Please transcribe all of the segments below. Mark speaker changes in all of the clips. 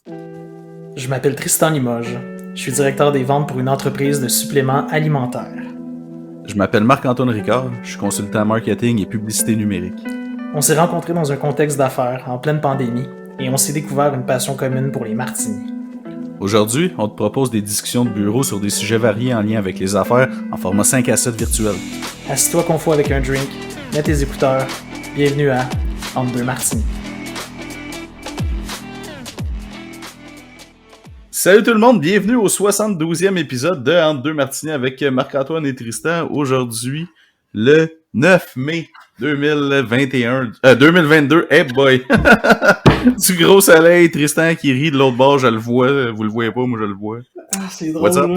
Speaker 1: Je m'appelle Tristan Limoges. Je suis directeur des ventes pour une entreprise de suppléments alimentaires.
Speaker 2: Je m'appelle Marc-Antoine Ricard, je suis consultant marketing et publicité numérique.
Speaker 1: On s'est rencontrés dans un contexte d'affaires, en pleine pandémie, et on s'est découvert une passion commune pour les martinis.
Speaker 2: Aujourd'hui, on te propose des discussions de bureau sur des sujets variés en lien avec les affaires en format 5 à 7 virtuel.
Speaker 1: Assis-toi confort avec un drink, mets tes écouteurs. Bienvenue à Entre deux martinis.
Speaker 2: Salut tout le monde, bienvenue au 72e épisode de Entre deux martinis avec Marc-Antoine et Tristan. Aujourd'hui, le 9 mai 2022. Hey boy! Du gros soleil, Tristan qui rit de l'autre bord, je le vois. Vous le voyez pas, moi je le vois.
Speaker 1: Ah, c'est drôle,
Speaker 2: What's up?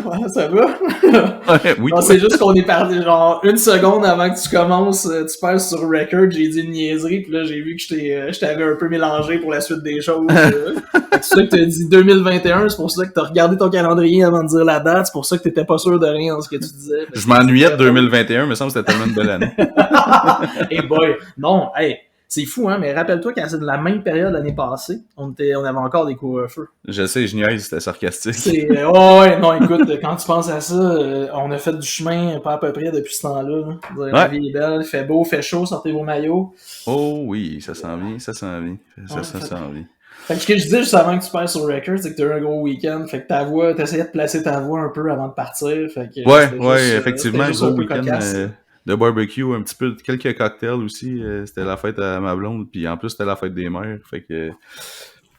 Speaker 1: Ouais, ça va?
Speaker 2: Oui.
Speaker 1: Non, c'est juste qu'on est parti, genre, une seconde avant que tu commences, tu passes sur record, j'ai dit une niaiserie, puis là, j'ai vu que je t'avais un peu mélangé pour la suite des choses. C'est ça que t'as dit 2021, c'est pour ça que t'as regardé ton calendrier avant de dire la date, c'est pour ça que t'étais pas sûr de rien dans ce que tu disais.
Speaker 2: Je m'ennuyais de 2021, mais ça me semble que c'était tellement une belle année.
Speaker 1: Hey boy, non, hey, c'est fou, hein, mais rappelle-toi qu'à la même période l'année passée, on avait encore des couvre-feux.
Speaker 2: Je sais, je niaise, c'était sarcastique.
Speaker 1: Ouais, non, écoute, quand tu penses à ça, on a fait du chemin pas à peu près depuis ce temps-là. Là. La vie est belle, il fait beau, il fait chaud, sortez vos maillots.
Speaker 2: Oh oui, ça s'en vient. Ça s'en vient.
Speaker 1: Fait que ce que je disais juste avant que tu passes sur le record, c'est que t'as eu un gros week-end, fait que ta voix, t'essayais de placer ta voix un peu avant de partir, fait que...
Speaker 2: Ouais, effectivement, gros week-end de barbecue, un petit peu, quelques cocktails aussi, c'était la fête à ma blonde, puis en plus c'était la fête des mères, fait que...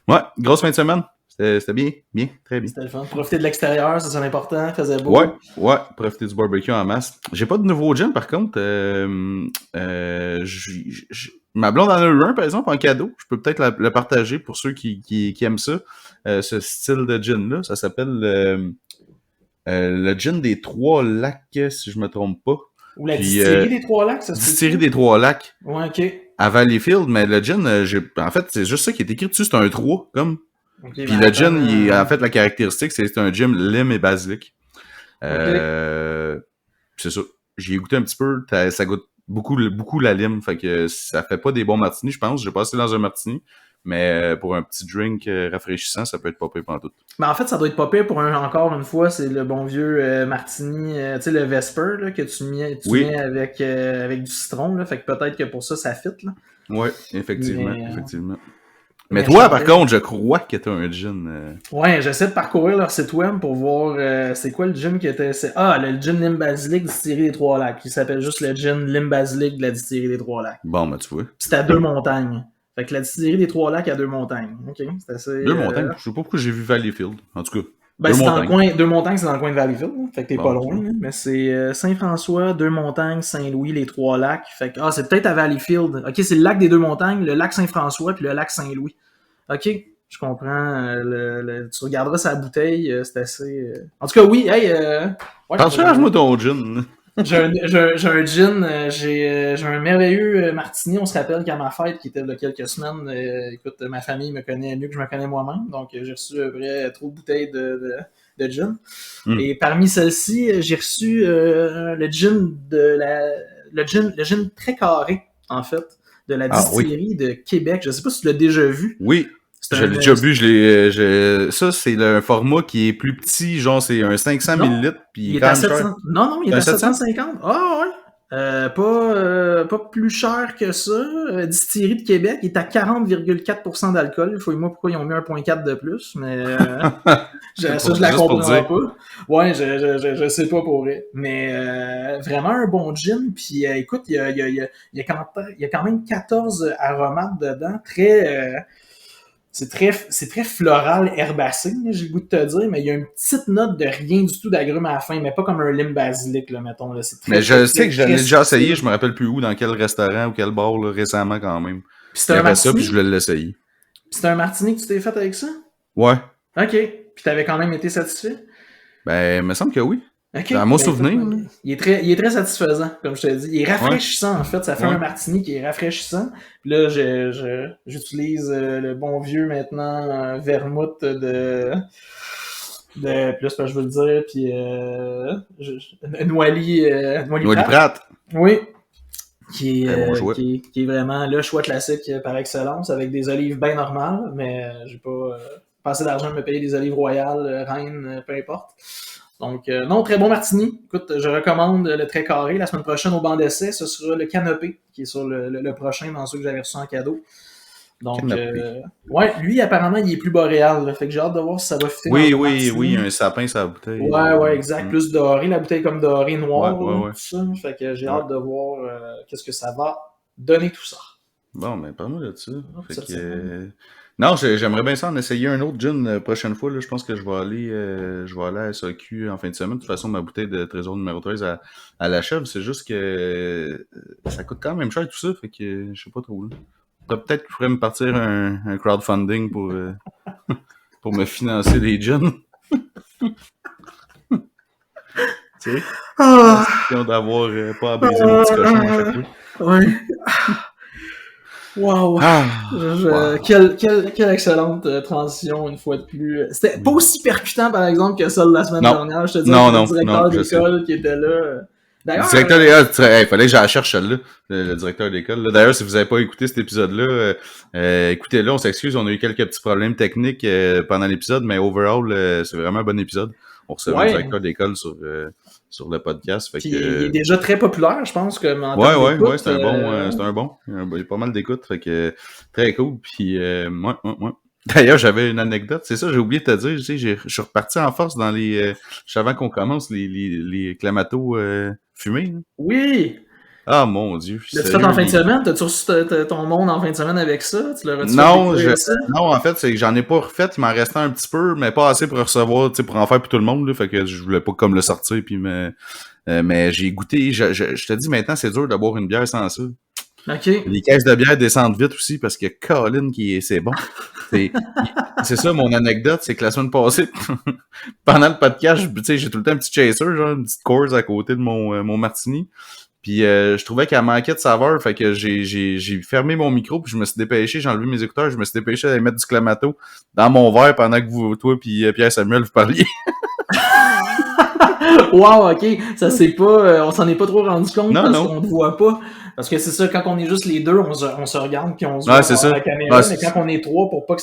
Speaker 2: Ouais, grosse fin de semaine, c'était bien, très bien.
Speaker 1: C'était le fun. Profiter de l'extérieur, ça c'est important, faisait beau.
Speaker 2: Ouais, profiter du barbecue en masse. J'ai pas de nouveau gin par contre, ma blonde en a eu un par exemple en cadeau, je peux peut-être le partager pour ceux qui aiment ça, ce style de gin-là, ça s'appelle le gin des Trois-Lacs, si je me trompe pas.
Speaker 1: Ou la distillerie des Trois-Lacs, ça se
Speaker 2: Distillerie des Trois-Lacs.
Speaker 1: Ouais, ok.
Speaker 2: À Valleyfield, mais le gin, en fait, c'est juste ça qui est écrit dessus, c'est un 3, comme.
Speaker 1: Okay,
Speaker 2: puis le gin, en fait, la caractéristique, c'est un gin lime et basilic.
Speaker 1: Okay.
Speaker 2: C'est ça. J'y ai goûté un petit peu, ça goûte beaucoup la lime, fait que ça fait pas des bons martinis, je pense. J'ai passé dans un martini, mais pour un petit drink rafraîchissant, ça peut être pas pire pantoute.
Speaker 1: Mais en fait, ça doit être pas pire pour encore une fois, c'est le bon vieux martini, tu sais, le Vesper, là, que tu mets avec du citron, là, fait que peut-être que pour ça fit, là.
Speaker 2: Ouais, effectivement. Mais toi, par contre, je crois que t'as un gin.
Speaker 1: Ouais, j'essaie de parcourir leur site web pour voir c'est quoi le gin qui était... le gin Lime Basilic Distillerie des Trois-Lacs. Il s'appelle juste le gin Lime Basilic de la Distillerie des Trois-Lacs.
Speaker 2: Bon, ben tu vois.
Speaker 1: C'est à Deux-Montagnes. Fait que la Distillerie des Trois-Lacs à Deux-Montagnes. Ok, c'est assez...
Speaker 2: Deux-Montagnes? Je sais pas pourquoi j'ai vu Valleyfield. En tout cas,
Speaker 1: ben, c'est dans le coin... Deux-Montagnes, c'est dans le coin de Valleyfield. Hein. Fait que t'es pas loin. Hein. Mais c'est Saint-François, Deux-Montagnes, Saint-Louis, les Trois-Lacs. Fait que... c'est peut-être à Valleyfield. Ok, c'est le lac des Deux-Montagnes, le lac Saint-François puis le lac Saint-Louis. Ok, je comprends. Tu regarderas sa bouteille, c'est assez... En tout cas, oui, hey...
Speaker 2: Change-moi ton gin.
Speaker 1: J'ai un gin, j'ai un merveilleux martini. On se rappelle qu'à ma fête, qui était il y a quelques semaines, écoute, ma famille me connaît mieux que je me connais moi-même, donc j'ai reçu un vrai trop de bouteilles de gin. Et parmi celles-ci, j'ai reçu le gin le gin très carré, en fait, de la distillerie de Québec. Je sais pas si tu l'as déjà vu.
Speaker 2: Oui. Je l'ai déjà bu, ça, c'est un format qui est plus petit, genre c'est un 500 ml. Puis
Speaker 1: il est à 700. Non, il est à 750. Ah ouais. Pas plus cher que ça. Distillerie de Québec, il est à 40,4% d'alcool. Fouille-moi pourquoi ils ont mis 1,4 de plus, mais ça, je la comprends pas. Ouais, je sais pas pour vrai. Mais vraiment un bon gin. Puis écoute, il y a quand même 14 aromates dedans. C'est très floral, herbacé, j'ai le goût de te dire, mais il y a une petite note de rien du tout d'agrumes à la fin, mais pas comme un lime basilic, là, mettons. Là. C'est très,
Speaker 2: mais je sais que j'en ai déjà essayé, je me rappelle plus où, dans quel restaurant ou quel bar, là, récemment quand même.
Speaker 1: Puis c'était un martini.
Speaker 2: Ça, puis je voulais l'essayer.
Speaker 1: Puis c'était un martini que tu t'es fait avec ça?
Speaker 2: Ouais.
Speaker 1: Ok. Puis t'avais quand même été satisfait?
Speaker 2: Ben, il me semble que oui.
Speaker 1: Okay.
Speaker 2: Dans mon souvenir.
Speaker 1: Il est très satisfaisant, comme je te dis. Il est rafraîchissant, en fait. Ça fait un martini qui est rafraîchissant. Puis là, j'utilise le bon vieux, maintenant, vermouth de plus que je veux le dire, puis Noilly
Speaker 2: Pratt.
Speaker 1: Oui. Qui est vraiment le choix classique par excellence, avec des olives bien normales, mais j'ai pas pas assez d'argent de me payer des olives royales, reines, peu importe. Donc, non, très bon martini. Écoute, je recommande le très carré. La semaine prochaine, au banc d'essai, ce sera le canopé, qui est sur le prochain dans ceux que j'avais reçus en cadeau. Donc, ouais, lui, apparemment, il est plus boréal. Là, fait que j'ai hâte de voir si ça va fitter dans le martini.
Speaker 2: Oui, un sapin sur la bouteille.
Speaker 1: Ouais, exact. Plus doré, la bouteille comme doré, noire,
Speaker 2: ouais.
Speaker 1: tout ça. Fait que j'ai hâte de voir qu'est-ce que ça va donner tout ça.
Speaker 2: Bon, mais parle-moi de ça. Fait que, non, j'aimerais bien ça en essayer un autre gin la prochaine fois. Là. Je pense que je vais aller à SAQ en fin de semaine. De toute façon, ma bouteille de Trésor numéro 13 à l'achève. C'est juste que ça coûte quand même cher tout ça. Fait que je sais pas trop. Là. Peut-être qu'il faudrait me partir un crowdfunding pour me financer les gins. Tu sais? Question d'avoir pas à briser mon petit cochon à chaque fois.
Speaker 1: Ouais. Wow. Quelle excellente transition, une fois de plus. C'était pas aussi percutant, par exemple, que celle de la semaine dernière. Je te dis, le directeur d'école qui était là.
Speaker 2: D'ailleurs, le directeur d'école, il fallait que je la cherche celle-là, le directeur d'école. D'ailleurs, si vous n'avez pas écouté cet épisode-là, écoutez-le, on s'excuse, on a eu quelques petits problèmes techniques pendant l'épisode, mais overall, c'est vraiment un bon épisode. On recevait un directeur d'école sur le podcast. Fait
Speaker 1: il est déjà très populaire, je pense.
Speaker 2: Ouais, c'est un bon. Il y a pas mal d'écoute, fait que très cool. Puis, ouais. D'ailleurs, j'avais une anecdote, c'est ça, j'ai oublié de te dire, tu sais, je suis reparti en force dans avant qu'on commence les clamatos fumés. Là.
Speaker 1: Oui!
Speaker 2: Ah, mon Dieu.
Speaker 1: L'as-tu fait en fin de semaine? T'as-tu reçu ton monde en fin de semaine avec ça? Tu l'as
Speaker 2: non, en fait, c'est que j'en ai pas refait, il m'en restait un petit peu, mais pas assez pour recevoir, tu sais, pour en faire pour tout le monde, là, fait que je voulais pas comme le sortir, puis mais j'ai goûté, je te dis maintenant, c'est dur de boire une bière sans ça.
Speaker 1: Okay.
Speaker 2: Les caisses de bière descendent vite aussi parce que Colin c'est bon. C'est ça mon anecdote, c'est que la semaine passée, pendant le podcast, tu sais, j'ai tout le temps un petit chaser, genre une petite course à côté de mon martini. Puis je trouvais qu'elle manquait de saveur, fait que j'ai fermé mon micro, puis je me suis dépêché, j'ai enlevé mes écouteurs, je me suis dépêché d'aller mettre du Clamato dans mon verre pendant que toi puis Pierre Samuel vous parliez.
Speaker 1: Wow, ok, ça c'est pas, on s'en est pas trop rendu compte parce qu'on ne voit pas. Parce que c'est ça, quand on est juste les deux, on se regarde puis on se voit dans la caméra. Mais quand on est trois, pour pas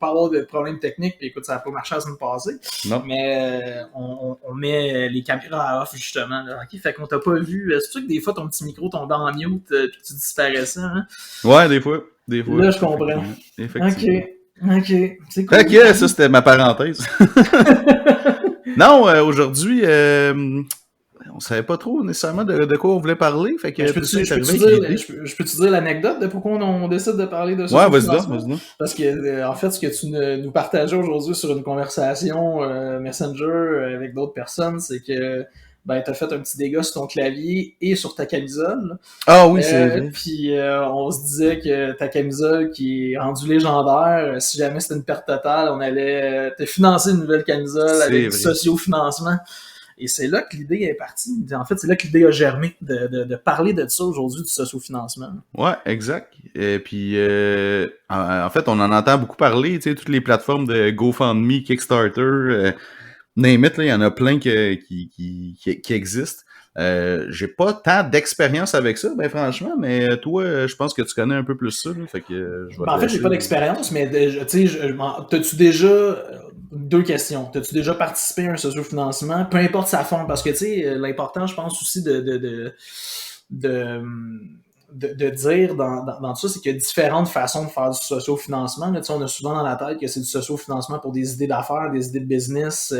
Speaker 1: avoir de problème technique, puis écoute, ça n'a pas marché la semaine passée.
Speaker 2: Non.
Speaker 1: Mais on met les caméras à off justement. Là. Ok, fait qu'on t'a pas vu. C'est sûr que des fois ton petit micro tombe en mute puis tu disparaissais. Hein?
Speaker 2: Ouais, des fois.
Speaker 1: Là, je comprends.
Speaker 2: Effectivement.
Speaker 1: Ok, c'est cool.
Speaker 2: Ok, ça c'était ma parenthèse. Non, aujourd'hui, on savait pas trop nécessairement de quoi on voulait parler. Fait que
Speaker 1: je peux-tu dire l'anecdote de pourquoi on décide de parler de ça?
Speaker 2: Ouais, vas-y.
Speaker 1: Parce que, en fait, ce que tu nous partageais aujourd'hui sur une conversation Messenger avec d'autres personnes, c'est que t'as fait un petit dégât sur ton clavier et sur ta camisole.
Speaker 2: Ah oui, c'est vrai.
Speaker 1: Puis on se disait que ta camisole qui est rendue légendaire, si jamais c'était une perte totale, on allait te financer une nouvelle camisole avec du socio-financement. Et c'est là que l'idée est partie. En fait, c'est là que l'idée a germé de parler de ça aujourd'hui, du socio-financement.
Speaker 2: Ouais, exact. Et puis, en fait, on en entend beaucoup parler, tu sais, toutes les plateformes de GoFundMe, Kickstarter, name it, il y en a plein qui existent. J'ai pas tant d'expérience avec ça, ben franchement, mais toi, je pense que tu connais un peu plus ça, là, fait que je vais
Speaker 1: en fait, j'ai pas d'expérience, mais tu sais, t'as-tu déjà deux questions. T'as-tu déjà participé à un socio-financement, peu importe sa forme, parce que tu sais, l'important, je pense aussi de dire dans tout ça, c'est qu'il y a différentes façons de faire du socio-financement. Là, on a souvent dans la tête que c'est du socio-financement pour des idées d'affaires, des idées de business,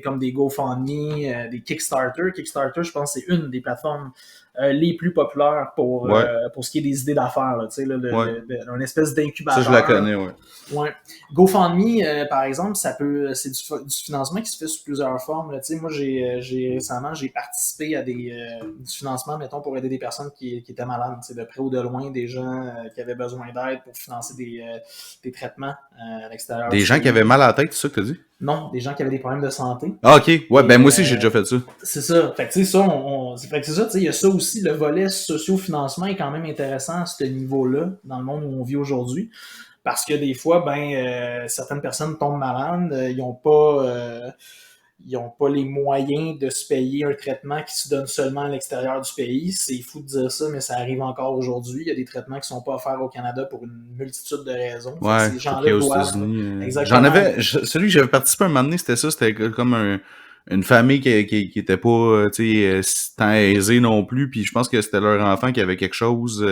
Speaker 1: comme des GoFundMe, des Kickstarter. Kickstarter, je pense que c'est une des plateformes les plus populaires pour ce qui est des idées d'affaires. Une espèce d'incubateur.
Speaker 2: Ça, je la connais, ouais.
Speaker 1: Ouais. GoFundMe, par exemple, c'est du financement qui se fait sous plusieurs formes. Là. Moi, récemment, j'ai participé à du financement, mettons, pour aider des personnes qui étaient malades, de près ou de loin, des gens qui avaient besoin d'aide pour financer des traitements à l'extérieur.
Speaker 2: Des gens qui avaient mal à la tête, c'est ça que tu as dit?
Speaker 1: Non, des gens qui avaient des problèmes de santé.
Speaker 2: Ah, ok. Ouais, moi aussi, j'ai déjà fait ça.
Speaker 1: C'est ça. Fait que, tu sais, ça, il y a ça aussi, le volet socio-financement est quand même intéressant à ce niveau-là, dans le monde où on vit aujourd'hui. Parce que des fois, certaines personnes tombent malades, ils n'ont pas ils n'ont pas les moyens de se payer un traitement qui se donne seulement à l'extérieur du pays. C'est fou de dire ça, mais ça arrive encore aujourd'hui. Il y a des traitements qui ne sont pas offerts au Canada pour une multitude de raisons.
Speaker 2: Ouais,
Speaker 1: ces gens-là
Speaker 2: aux
Speaker 1: doivent...
Speaker 2: États-Unis.
Speaker 1: Exactement.
Speaker 2: Celui que j'avais participé un moment donné, c'était ça. C'était comme une famille qui était pas, tant aisée non plus. Puis je pense que c'était leur enfant qui avait quelque chose,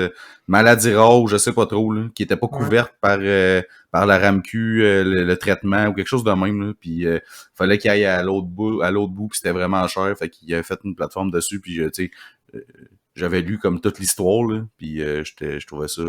Speaker 2: maladie rare ou je sais pas trop, là, qui était pas couverte par la RAMQ, le traitement ou quelque chose de même. Là. Puis fallait qu'il aille à l'autre bout, puis c'était vraiment cher. Fait qu'il avait fait une plateforme dessus. Puis j'avais lu comme toute l'histoire, là, puis je trouvais ça,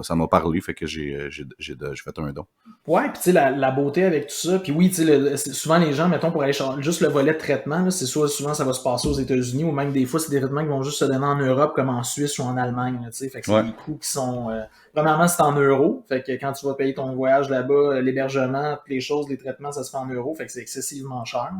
Speaker 2: ça m'a parlé, fait que j'ai fait un don.
Speaker 1: Ouais, puis tu sais, la beauté avec tout ça, puis oui, tu sais, souvent les gens, mettons, pour aller juste le volet de traitement, là, c'est souvent ça va se passer aux États-Unis, ou même des fois, c'est des traitements qui vont juste se donner en Europe, comme en Suisse ou en Allemagne, tu sais, fait que c'est des coûts qui sont... Premièrement, c'est en euros, fait que quand tu vas payer ton voyage là-bas, l'hébergement, toutes les choses, les traitements, ça se fait en euros, fait que c'est excessivement cher.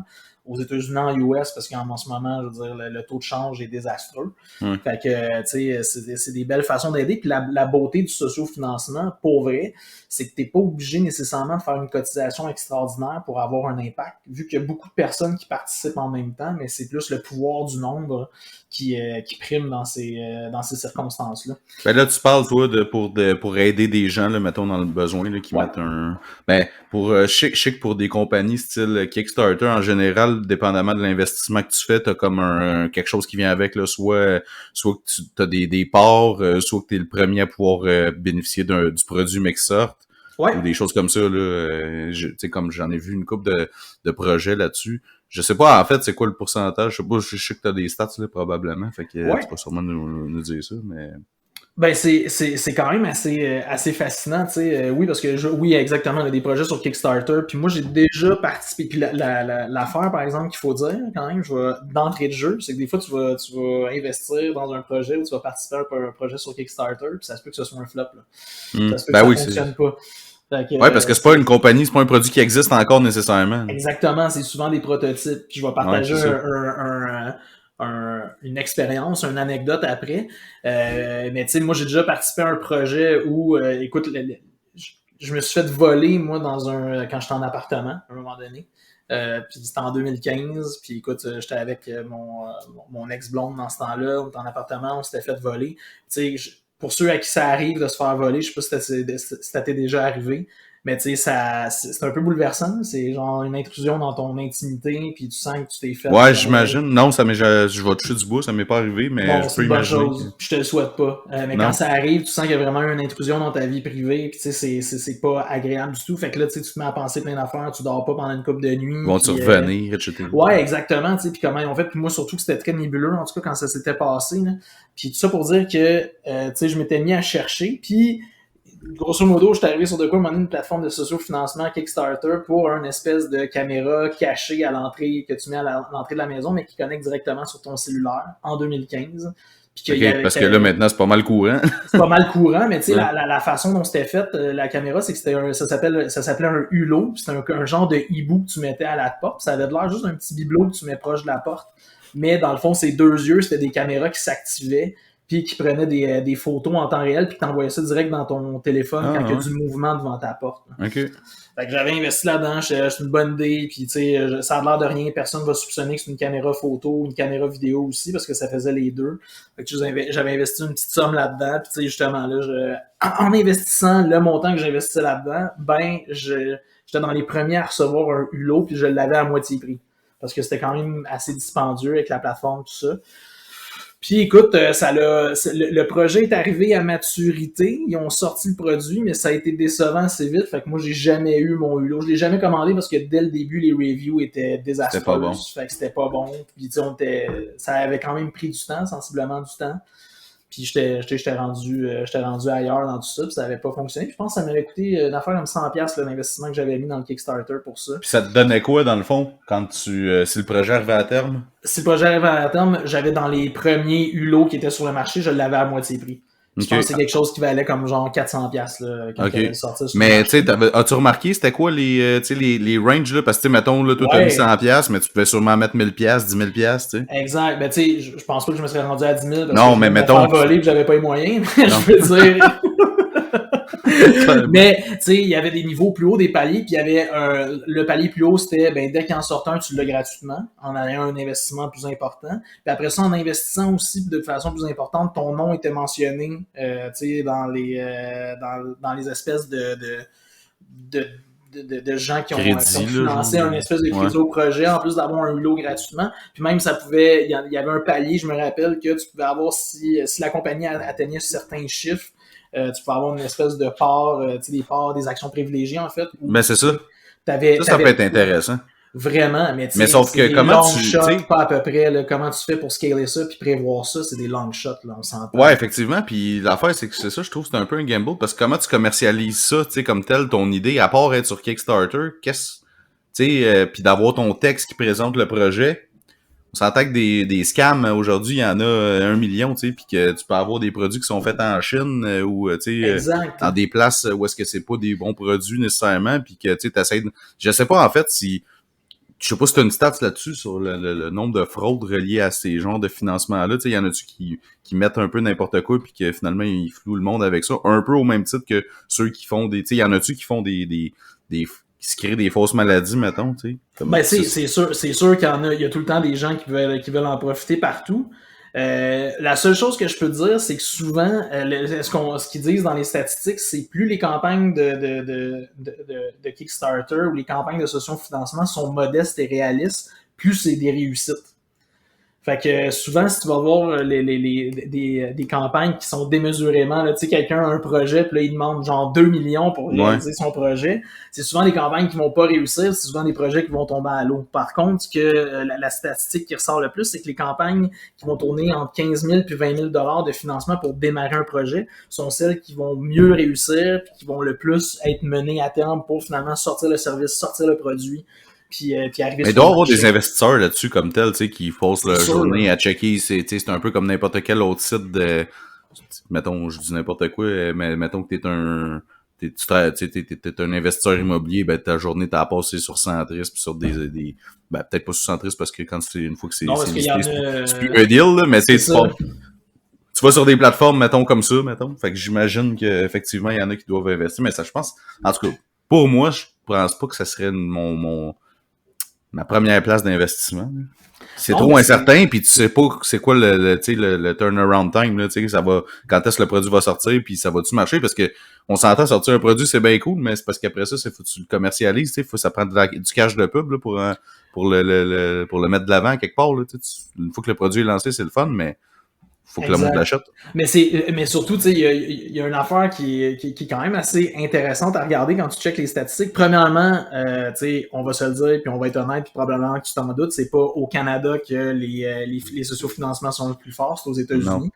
Speaker 1: Aux États-Unis, en US, parce qu'en ce moment, je veux dire, le taux de change est désastreux. Fait que, tu sais, c'est des belles façons d'aider. Puis la beauté du socio-financement, pour vrai, c'est que t'es pas obligé nécessairement de faire une cotisation extraordinaire pour avoir un impact, vu qu'il y a beaucoup de personnes qui participent en même temps, mais c'est plus le pouvoir du nombre qui prime dans ces circonstances-là.
Speaker 2: Ben là, tu parles, toi, pour aider des gens, là, mettons, dans le besoin, là, qui mettent un... Ben, je sais que pour des compagnies style Kickstarter, en général, dépendamment de l'investissement que tu fais, t'as comme quelque chose qui vient avec, là, soit que tu as des parts, soit que t'es le premier à pouvoir bénéficier du produit mais qui sorte, ou des choses comme ça, là. Tu sais, comme j'en ai vu une couple de projets là-dessus. Je sais pas, en fait, c'est quoi le pourcentage. Je sais que t'as des stats, là, probablement. Fait que tu peux sûrement nous dire ça, mais...
Speaker 1: Ben, c'est quand même assez fascinant, tu sais. Oui, parce que oui, exactement, il y a des projets sur Kickstarter. Puis moi, j'ai déjà participé. Puis l'affaire, par exemple, qu'il faut dire, quand même, d'entrée de jeu, c'est que des fois, tu vas investir dans un projet ou tu vas participer à un projet sur Kickstarter, puis ça se peut que ce soit un flop, là. Ça se peut que ça fonctionne pas.
Speaker 2: Ouais, parce que c'est pas une compagnie, c'est pas un produit qui existe encore nécessairement.
Speaker 1: Exactement, c'est souvent des prototypes. Puis je vais partager une expérience, une anecdote après. Mais tu sais, moi j'ai déjà participé à un projet où, écoute, je me suis fait voler, moi, quand j'étais en appartement, à un moment donné. Puis c'était en 2015. Puis écoute, j'étais avec mon ex-blonde dans ce temps-là. On était en appartement, on s'était fait voler. Tu sais, pour ceux à qui ça arrive de se faire voler, je sais pas si ça t'est déjà arrivé, mais tu sais, c'est un peu bouleversant. C'est genre une intrusion dans ton intimité, puis tu sens que tu t'es fait...
Speaker 2: Ouais, j'imagine. Non, je vais toucher du bois, ça m'est pas arrivé, mais
Speaker 1: bon,
Speaker 2: je peux imaginer.
Speaker 1: Chose, je te le souhaite pas. Mais non. Quand ça arrive, tu sens qu'il y a vraiment une intrusion dans ta vie privée, puis tu sais, c'est pas agréable du tout. Fait que là, tu sais, tu te mets à penser plein d'affaires, tu dors pas pendant une couple de nuits.
Speaker 2: Ils vont te revenir, etc.
Speaker 1: Ouais, exactement, tu sais, puis comment ils ont fait. Puis moi, surtout que c'était très nébuleux, en tout cas, quand ça s'était passé, là. Puis tout ça pour dire que, tu sais, je m'étais mis à chercher, puis grosso modo, je suis arrivé sur de quoi une plateforme de socio-financement Kickstarter pour une espèce de caméra cachée à l'entrée que tu mets à l'entrée de la maison, mais qui connecte directement sur ton cellulaire en 2015.
Speaker 2: Puis parce que là, maintenant, c'est pas mal courant.
Speaker 1: C'est pas mal courant, mais tu sais, la façon dont c'était fait, la caméra, c'est que ça s'appelait un hulot. C'était un genre de hibou que tu mettais à la porte. Ça avait l'air juste d'un petit bibelot que tu mets proche de la porte. Mais dans le fond, ces deux yeux, c'était des caméras qui s'activaient puis qui prenaient des photos en temps réel puis qui t'envoyaient ça direct dans ton téléphone quand il y a du mouvement devant ta porte.
Speaker 2: OK.
Speaker 1: Fait que j'avais investi là-dedans, c'est une bonne idée, puis tu sais, ça a l'air de rien, personne va soupçonner que c'est une caméra photo ou une caméra vidéo aussi, parce que ça faisait les deux. Fait que j'avais investi une petite somme là-dedans, puis tu sais, justement, là, en investissant le montant que j'investissais là-dedans, ben, j'étais dans les premiers à recevoir un hulot, puis je l'avais à moitié prix. Parce que c'était quand même assez dispendieux avec la plateforme, tout ça. Puis écoute, le projet est arrivé à maturité, ils ont sorti le produit, mais ça a été décevant assez vite, fait que moi j'ai jamais eu mon hulot, je l'ai jamais commandé parce que dès le début les reviews étaient désastreuses,
Speaker 2: c'était pas bon.
Speaker 1: Fait que c'était pas bon, puis tu sais ça avait quand même pris du temps, sensiblement du temps. Puis j'étais rendu ailleurs dans tout ça, puis ça avait pas fonctionné. Puis je pense que ça m'avait coûté une affaire comme 100$ l'investissement que j'avais mis dans le Kickstarter pour ça.
Speaker 2: Puis ça te donnait quoi dans le fond quand si le projet arrivait à terme?
Speaker 1: Si le projet arrivait à terme, j'avais dans les premiers hulots qui étaient sur le marché, je l'avais à moitié prix. Je pense que c'est quelque chose qui valait comme genre 400$ là, quand il sorti sur
Speaker 2: mais tu sais, as-tu remarqué c'était quoi les ranges là? Parce que mettons là, toi t'as mis 100$, mais tu pouvais sûrement mettre 1000$, 10 000$, tu sais.
Speaker 1: Exact. Ben tu sais, je pense pas que je me serais rendu à 10 000 parce
Speaker 2: non,
Speaker 1: que
Speaker 2: mais mettons.
Speaker 1: volé, j'avais pas les moyens, mais je veux dire. Mais, tu sais, il y avait des niveaux plus hauts des paliers, puis il y avait le palier plus haut, c'était, dès qu'il en sortait un, tu l'as gratuitement, en ayant un investissement plus important. Puis après ça, en investissant aussi de façon plus importante, ton nom était mentionné, tu sais, dans les espèces de gens qui ont financé un espèce de crédit au projet, en plus d'avoir un lot gratuitement. Puis même, ça pouvait, il y avait un palier, je me rappelle, que tu pouvais avoir, si la compagnie atteignait certains chiffres, tu peux avoir une espèce de part, des parts, des actions privilégiées, en fait.
Speaker 2: Mais c'est ça. Ça peut être intéressant.
Speaker 1: Vraiment, mais
Speaker 2: sauf que comment
Speaker 1: long shots, pas à peu près, là, comment tu fais pour scaler ça puis prévoir ça, c'est des long shots, là, on s'entend.
Speaker 2: Ouais, effectivement, puis l'affaire, c'est que c'est ça, je trouve que c'est un peu un gamble, parce que comment tu commercialises ça, tu sais, comme tel, ton idée, à part être sur Kickstarter, tu sais, puis d'avoir ton texte qui présente le projet, on s'entend que des scams, aujourd'hui, il y en a 1 million, tu sais, puis que tu peux avoir des produits qui sont faits en Chine, ou, tu sais, dans des places où est-ce que c'est pas des bons produits nécessairement, puis que, tu sais, t'essaies de... Je sais pas, en fait, si... Je sais pas si tu as une stat là-dessus sur le nombre de fraudes reliées à ces genres de financements-là. Tu sais, il y en a-tu qui mettent un peu n'importe quoi puis que finalement ils flouent le monde avec ça. Un peu au même titre que ceux qui font des. Tu sais, il y en a-tu qui font qui se créent des fausses maladies, mettons, tu sais.
Speaker 1: C'est sûr qu'il y en a. Il y a tout le temps des gens qui veulent en profiter partout. La seule chose que je peux dire, c'est que souvent, ce qu'ils disent dans les statistiques, c'est plus les campagnes de Kickstarter ou les campagnes de socio-financement sont modestes et réalistes, plus c'est des réussites. Fait que souvent, si tu vas voir des campagnes qui sont démesurément, tu sais, quelqu'un a un projet, puis là, il demande genre 2 millions pour réaliser son projet, c'est souvent des campagnes qui vont pas réussir, c'est souvent des projets qui vont tomber à l'eau. Par contre, la statistique qui ressort le plus, c'est que les campagnes qui vont tourner entre 15 000 puis 20 000 $ de financement pour démarrer un projet sont celles qui vont mieux réussir, puis qui vont le plus être menées à terme pour finalement sortir le service, sortir le produit. Puis arriver.
Speaker 2: Mais il doit y avoir des investisseurs là-dessus comme tel, tu sais, qui passent leur journée à checker. C'est un peu comme n'importe quel autre site de. Mettons, je dis n'importe quoi, mais mettons que t'es un investisseur immobilier, ben ta journée t'as passé sur Centris puis sur des ben peut-être pas sur Centris parce que quand c'est une fois que c'est plus un deal là, mais tu vas sur des plateformes mettons comme ça, mettons. Fait que j'imagine que effectivement il y en a qui doivent investir, mais ça je pense en tout cas pour moi, je pense pas que ça serait ma première place d'investissement. C'est trop incertain, puis tu sais pas c'est quoi le turnaround time, là, tu sais, ça va, quand est-ce que le produit va sortir, puis ça va-tu marcher, parce que on s'entend sortir un produit, c'est bien cool, mais c'est parce qu'après ça, faut que tu le commercialises, tu sais, ça prend du cash de pub, là, pour le mettre de l'avant quelque part, là, une fois que le produit est lancé, c'est le fun, mais faut que le monde l'achète.
Speaker 1: Mais surtout, tu sais, il y a une affaire qui est quand même assez intéressante à regarder quand tu checkes les statistiques. Premièrement, tu sais, on va se le dire, puis on va être honnête, puis probablement que tu t'en doutes, c'est pas au Canada que les sociofinancements sont le plus forts, c'est aux États-Unis. Non.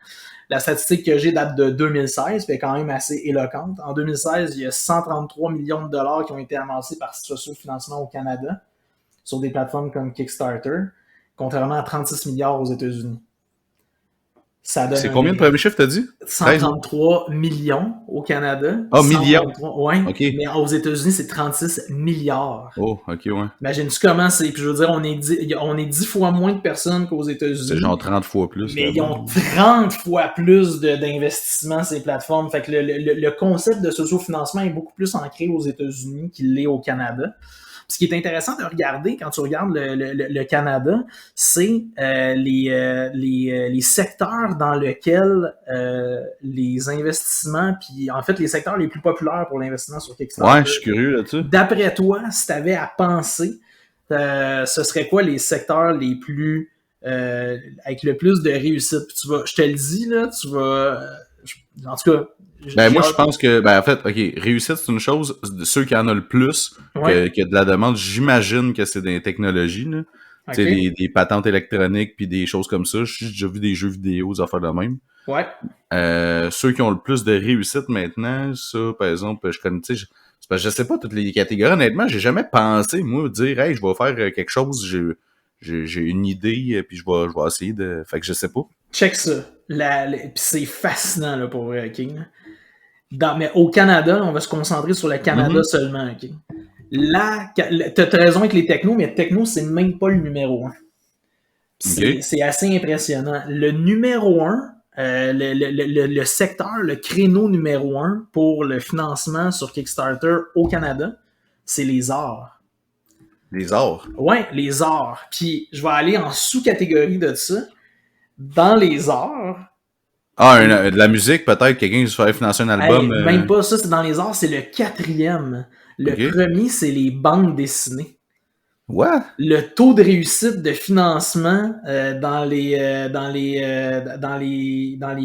Speaker 1: La statistique que j'ai date de 2016, puis est quand même assez éloquente. En 2016, il y a 133 millions de dollars qui ont été amassés par sociofinancement au Canada sur des plateformes comme Kickstarter, contrairement à 36 milliards aux États-Unis.
Speaker 2: C'est combien de premiers chiffres, t'as dit?
Speaker 1: 133 millions au Canada.
Speaker 2: Ah, millions?
Speaker 1: Oui, okay. Mais aux États-Unis, c'est 36 milliards.
Speaker 2: Oh, ok, ouais.
Speaker 1: Imagine-tu comment c'est. Puis je veux dire, on est 10 fois moins de personnes qu'aux États-Unis.
Speaker 2: C'est genre 30 fois plus.
Speaker 1: Mais ils ont 30 fois plus d'investissement ces plateformes. Fait que le concept de sociofinancement est beaucoup plus ancré aux États-Unis qu'il l'est au Canada. Ce qui est intéressant de regarder quand tu regardes le Canada, c'est les secteurs dans lesquels les investissements, puis en fait les secteurs les plus populaires pour l'investissement sur Kickstarter.
Speaker 2: Ouais, je suis curieux là-dessus.
Speaker 1: D'après toi, si tu avais à penser, ce serait quoi les secteurs les plus avec le plus de réussite? Puis je te le dis là, en tout cas.
Speaker 2: Moi, je pense que, en fait, ok, réussite, c'est une chose. Ceux qui en ont le plus, que de la demande, j'imagine que c'est des technologies, là. Okay. Tu sais, des patentes électroniques puis des choses comme ça. J'ai déjà vu des jeux vidéo, des affaires de même.
Speaker 1: Ouais.
Speaker 2: Ceux qui ont le plus de réussite maintenant, ça, par exemple, je connais, tu sais, je sais pas toutes les catégories. Honnêtement, j'ai jamais pensé, moi, dire, hey, je vais faire quelque chose, j'ai une idée, puis je vais essayer de. Fait que je sais pas.
Speaker 1: Check ça. Puis c'est fascinant là, pour King. Mais au Canada, on va se concentrer sur le Canada seulement. Okay? T'as raison avec les technos, mais techno, c'est même pas le numéro 1. C'est assez impressionnant. Le numéro 1, le secteur, le créneau numéro 1 pour le financement sur Kickstarter au Canada, c'est les arts.
Speaker 2: Les arts?
Speaker 1: Ouais, les arts. Puis je vais aller en sous-catégorie de ça. Dans les arts...
Speaker 2: de la musique, peut-être, quelqu'un qui se fait financer un album.
Speaker 1: Même pas ça, c'est dans les arts, c'est le 4e. Le premier, c'est les bandes dessinées.
Speaker 2: What?
Speaker 1: Le taux de réussite de financement dans les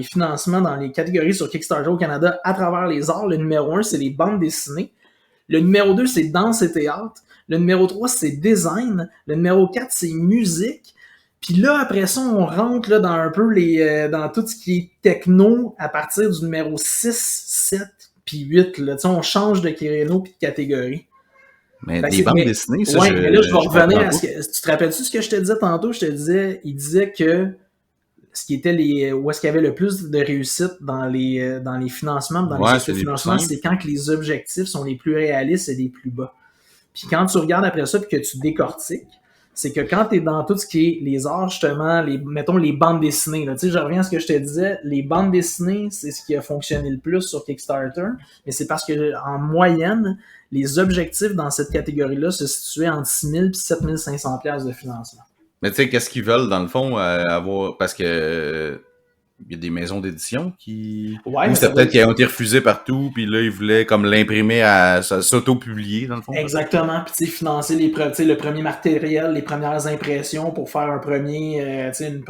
Speaker 1: financements, dans les catégories sur Kickstarter au Canada à travers les arts, le numéro 1, c'est les bandes dessinées. Le numéro 2, c'est danse et théâtre. Le numéro 3, c'est design. Le numéro 4, c'est musique. Puis là, après ça, on rentre là, dans un peu dans tout ce qui est techno à partir du numéro 6, 7, puis 8. Là. On change de créneau puis de catégorie.
Speaker 2: Mais des bandes dessinées, ça,
Speaker 1: ouais, mais là, je vais revenir à ce que... Tu te rappelles-tu ce que je te disais tantôt? Je te disais, il disait que ce qui était où est-ce qu'il y avait le plus de réussite dans les financements, dans les financements, c'est quand que les objectifs sont les plus réalistes et les plus bas. Puis quand tu regardes après ça puis que tu décortiques, c'est que quand tu es dans tout ce qui est les arts, justement, mettons les bandes dessinées, là, tu sais, je reviens à ce que je te disais, les bandes dessinées, c'est ce qui a fonctionné le plus sur Kickstarter, mais c'est parce que en moyenne, les objectifs dans cette catégorie-là se situaient entre 6 000 et 7 500 $ de financement.
Speaker 2: Mais tu sais, qu'est-ce qu'ils veulent, dans le fond, avoir... Parce que... il y a des maisons d'édition qui...
Speaker 1: Ouais,
Speaker 2: ou c'est peut-être qu'ils ont été refusés partout, puis là, ils voulaient comme l'imprimer à s'auto-publier, dans le fond.
Speaker 1: Exactement, puis tu sais, financer le premier matériel, les premières impressions pour faire un premier, une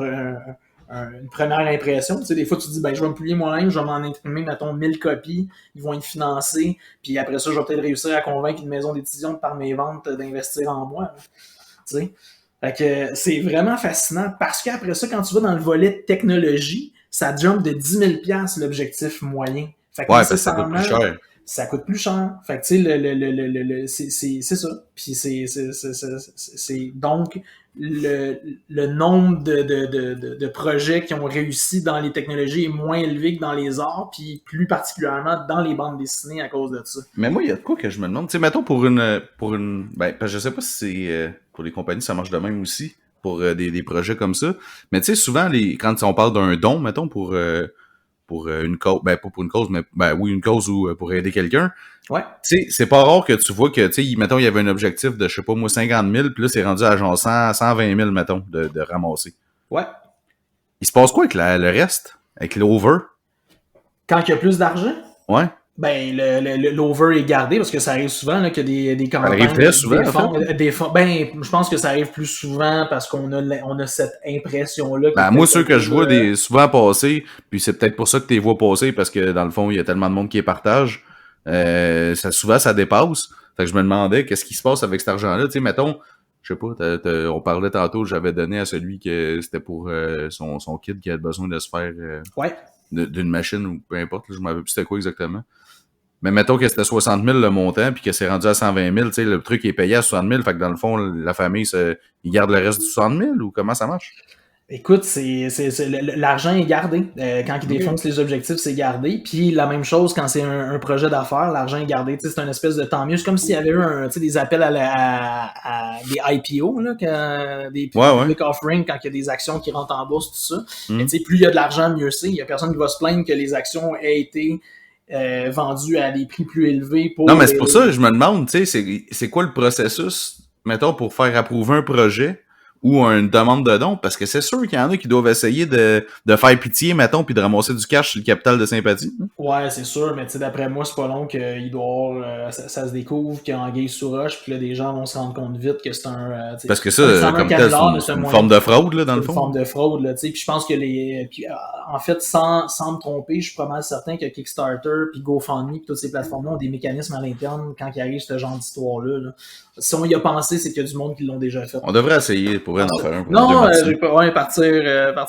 Speaker 1: première impression. Tu sais, des fois, tu te dis, ben, je vais me publier moi-même, je vais m'en imprimer, mettons, 1000 copies, ils vont être financés, puis après ça, je vais peut-être réussir à convaincre une maison d'édition par mes ventes d'investir en moi. Tu sais. Fait que c'est vraiment fascinant parce qu'après ça, quand tu vas dans le volet technologie, ça jump de 10 000 $, l'objectif moyen. Fait que
Speaker 2: ouais, parce que ça coûte plus cher.
Speaker 1: Ça coûte plus cher. Fait que tu sais, c'est ça. Puis c'est donc le nombre de projets qui ont réussi dans les technologies est moins élevé que dans les arts, puis plus particulièrement dans les bandes dessinées à cause de ça.
Speaker 2: Mais moi, il y a de quoi que je me demande. Tu sais, mettons pour une ben, parce que je sais pas si c'est pour les compagnies, ça marche de même aussi, pour des projets comme ça. Mais tu sais, souvent, quand on parle d'un don, mettons, pour une cause, ben pas pour une cause, mais ben oui, une cause ou pour aider quelqu'un.
Speaker 1: Ouais.
Speaker 2: Tu sais, c'est pas rare que tu vois que, tu sais, mettons, il y avait un objectif de, je sais pas moi, 50 000, puis là, c'est rendu à genre 120 000, mettons, de ramasser.
Speaker 1: Ouais.
Speaker 2: Il se passe quoi avec le reste? Avec l'over?
Speaker 1: Quand il y a plus d'argent?
Speaker 2: Ouais.
Speaker 1: Ben, l'over est gardé parce que ça arrive souvent là, que des campagnes.
Speaker 2: Ça arrive très souvent.
Speaker 1: Ben, je pense que ça arrive plus souvent parce qu'on a cette impression-là.
Speaker 2: Ben, moi, ceux que je vois souvent passer, puis c'est peut-être pour ça que tu les vois passer parce que dans le fond, il y a tellement de monde qui les partage. Souvent, ça dépasse. Fait que je me demandais qu'est-ce qui se passe avec cet argent-là. Tu sais, mettons, je sais pas, on parlait tantôt, j'avais donné à celui que c'était pour son kid qui avait besoin de se faire
Speaker 1: ouais.
Speaker 2: d'une machine ou peu importe, là, je ne me rappelle plus c'était quoi exactement. Mais mettons que c'était 60 000 le montant, puis que c'est rendu à 120 000, tu sais, le truc est payé à 60 000, fait que dans le fond, la famille, ils gardent le reste du 60 000 ou comment ça marche?
Speaker 1: Écoute, l'argent est gardé. Quand ils défoncent les objectifs, c'est gardé. Puis la même chose quand c'est un projet d'affaires, l'argent est gardé. C'est une espèce de tant mieux. C'est comme s'il y avait eu des appels à des IPO, là, des public offering, quand il y a des actions qui rentrent en bourse, tout ça. Mais, plus il y a de l'argent, mieux c'est. Il y a personne qui va se plaindre que les actions aient été vendues à des prix plus élevés.
Speaker 2: Non, mais c'est pour ça que je me demande, tu sais, c'est quoi le processus, mettons, pour faire approuver un projet ou une demande de don, parce que c'est sûr qu'il y en a qui doivent essayer de faire pitié, mettons, puis de ramasser du cash sur le capital de sympathie.
Speaker 1: Ouais, c'est sûr, mais tu sais, d'après moi, c'est pas long qu'il doit ça se découvre qu'il y a anguille sous roche, puis là, des gens vont se rendre compte vite que c'est un...
Speaker 2: parce que ça, comme tel, c'est une forme de fraude, là, dans le fond.
Speaker 1: C'est une forme de fraude, là, tu sais, puis je pense que en fait, sans me tromper, je suis pas mal certain que Kickstarter, puis GoFundMe, puis toutes ces plateformes-là ont des mécanismes à l'interne quand il arrive ce genre d'histoire-là. Là. Si on y a pensé, c'est qu'il y a du monde qui l'ont déjà fait.
Speaker 2: On devrait essayer pour en faire un.
Speaker 1: Non, j'ai pas partir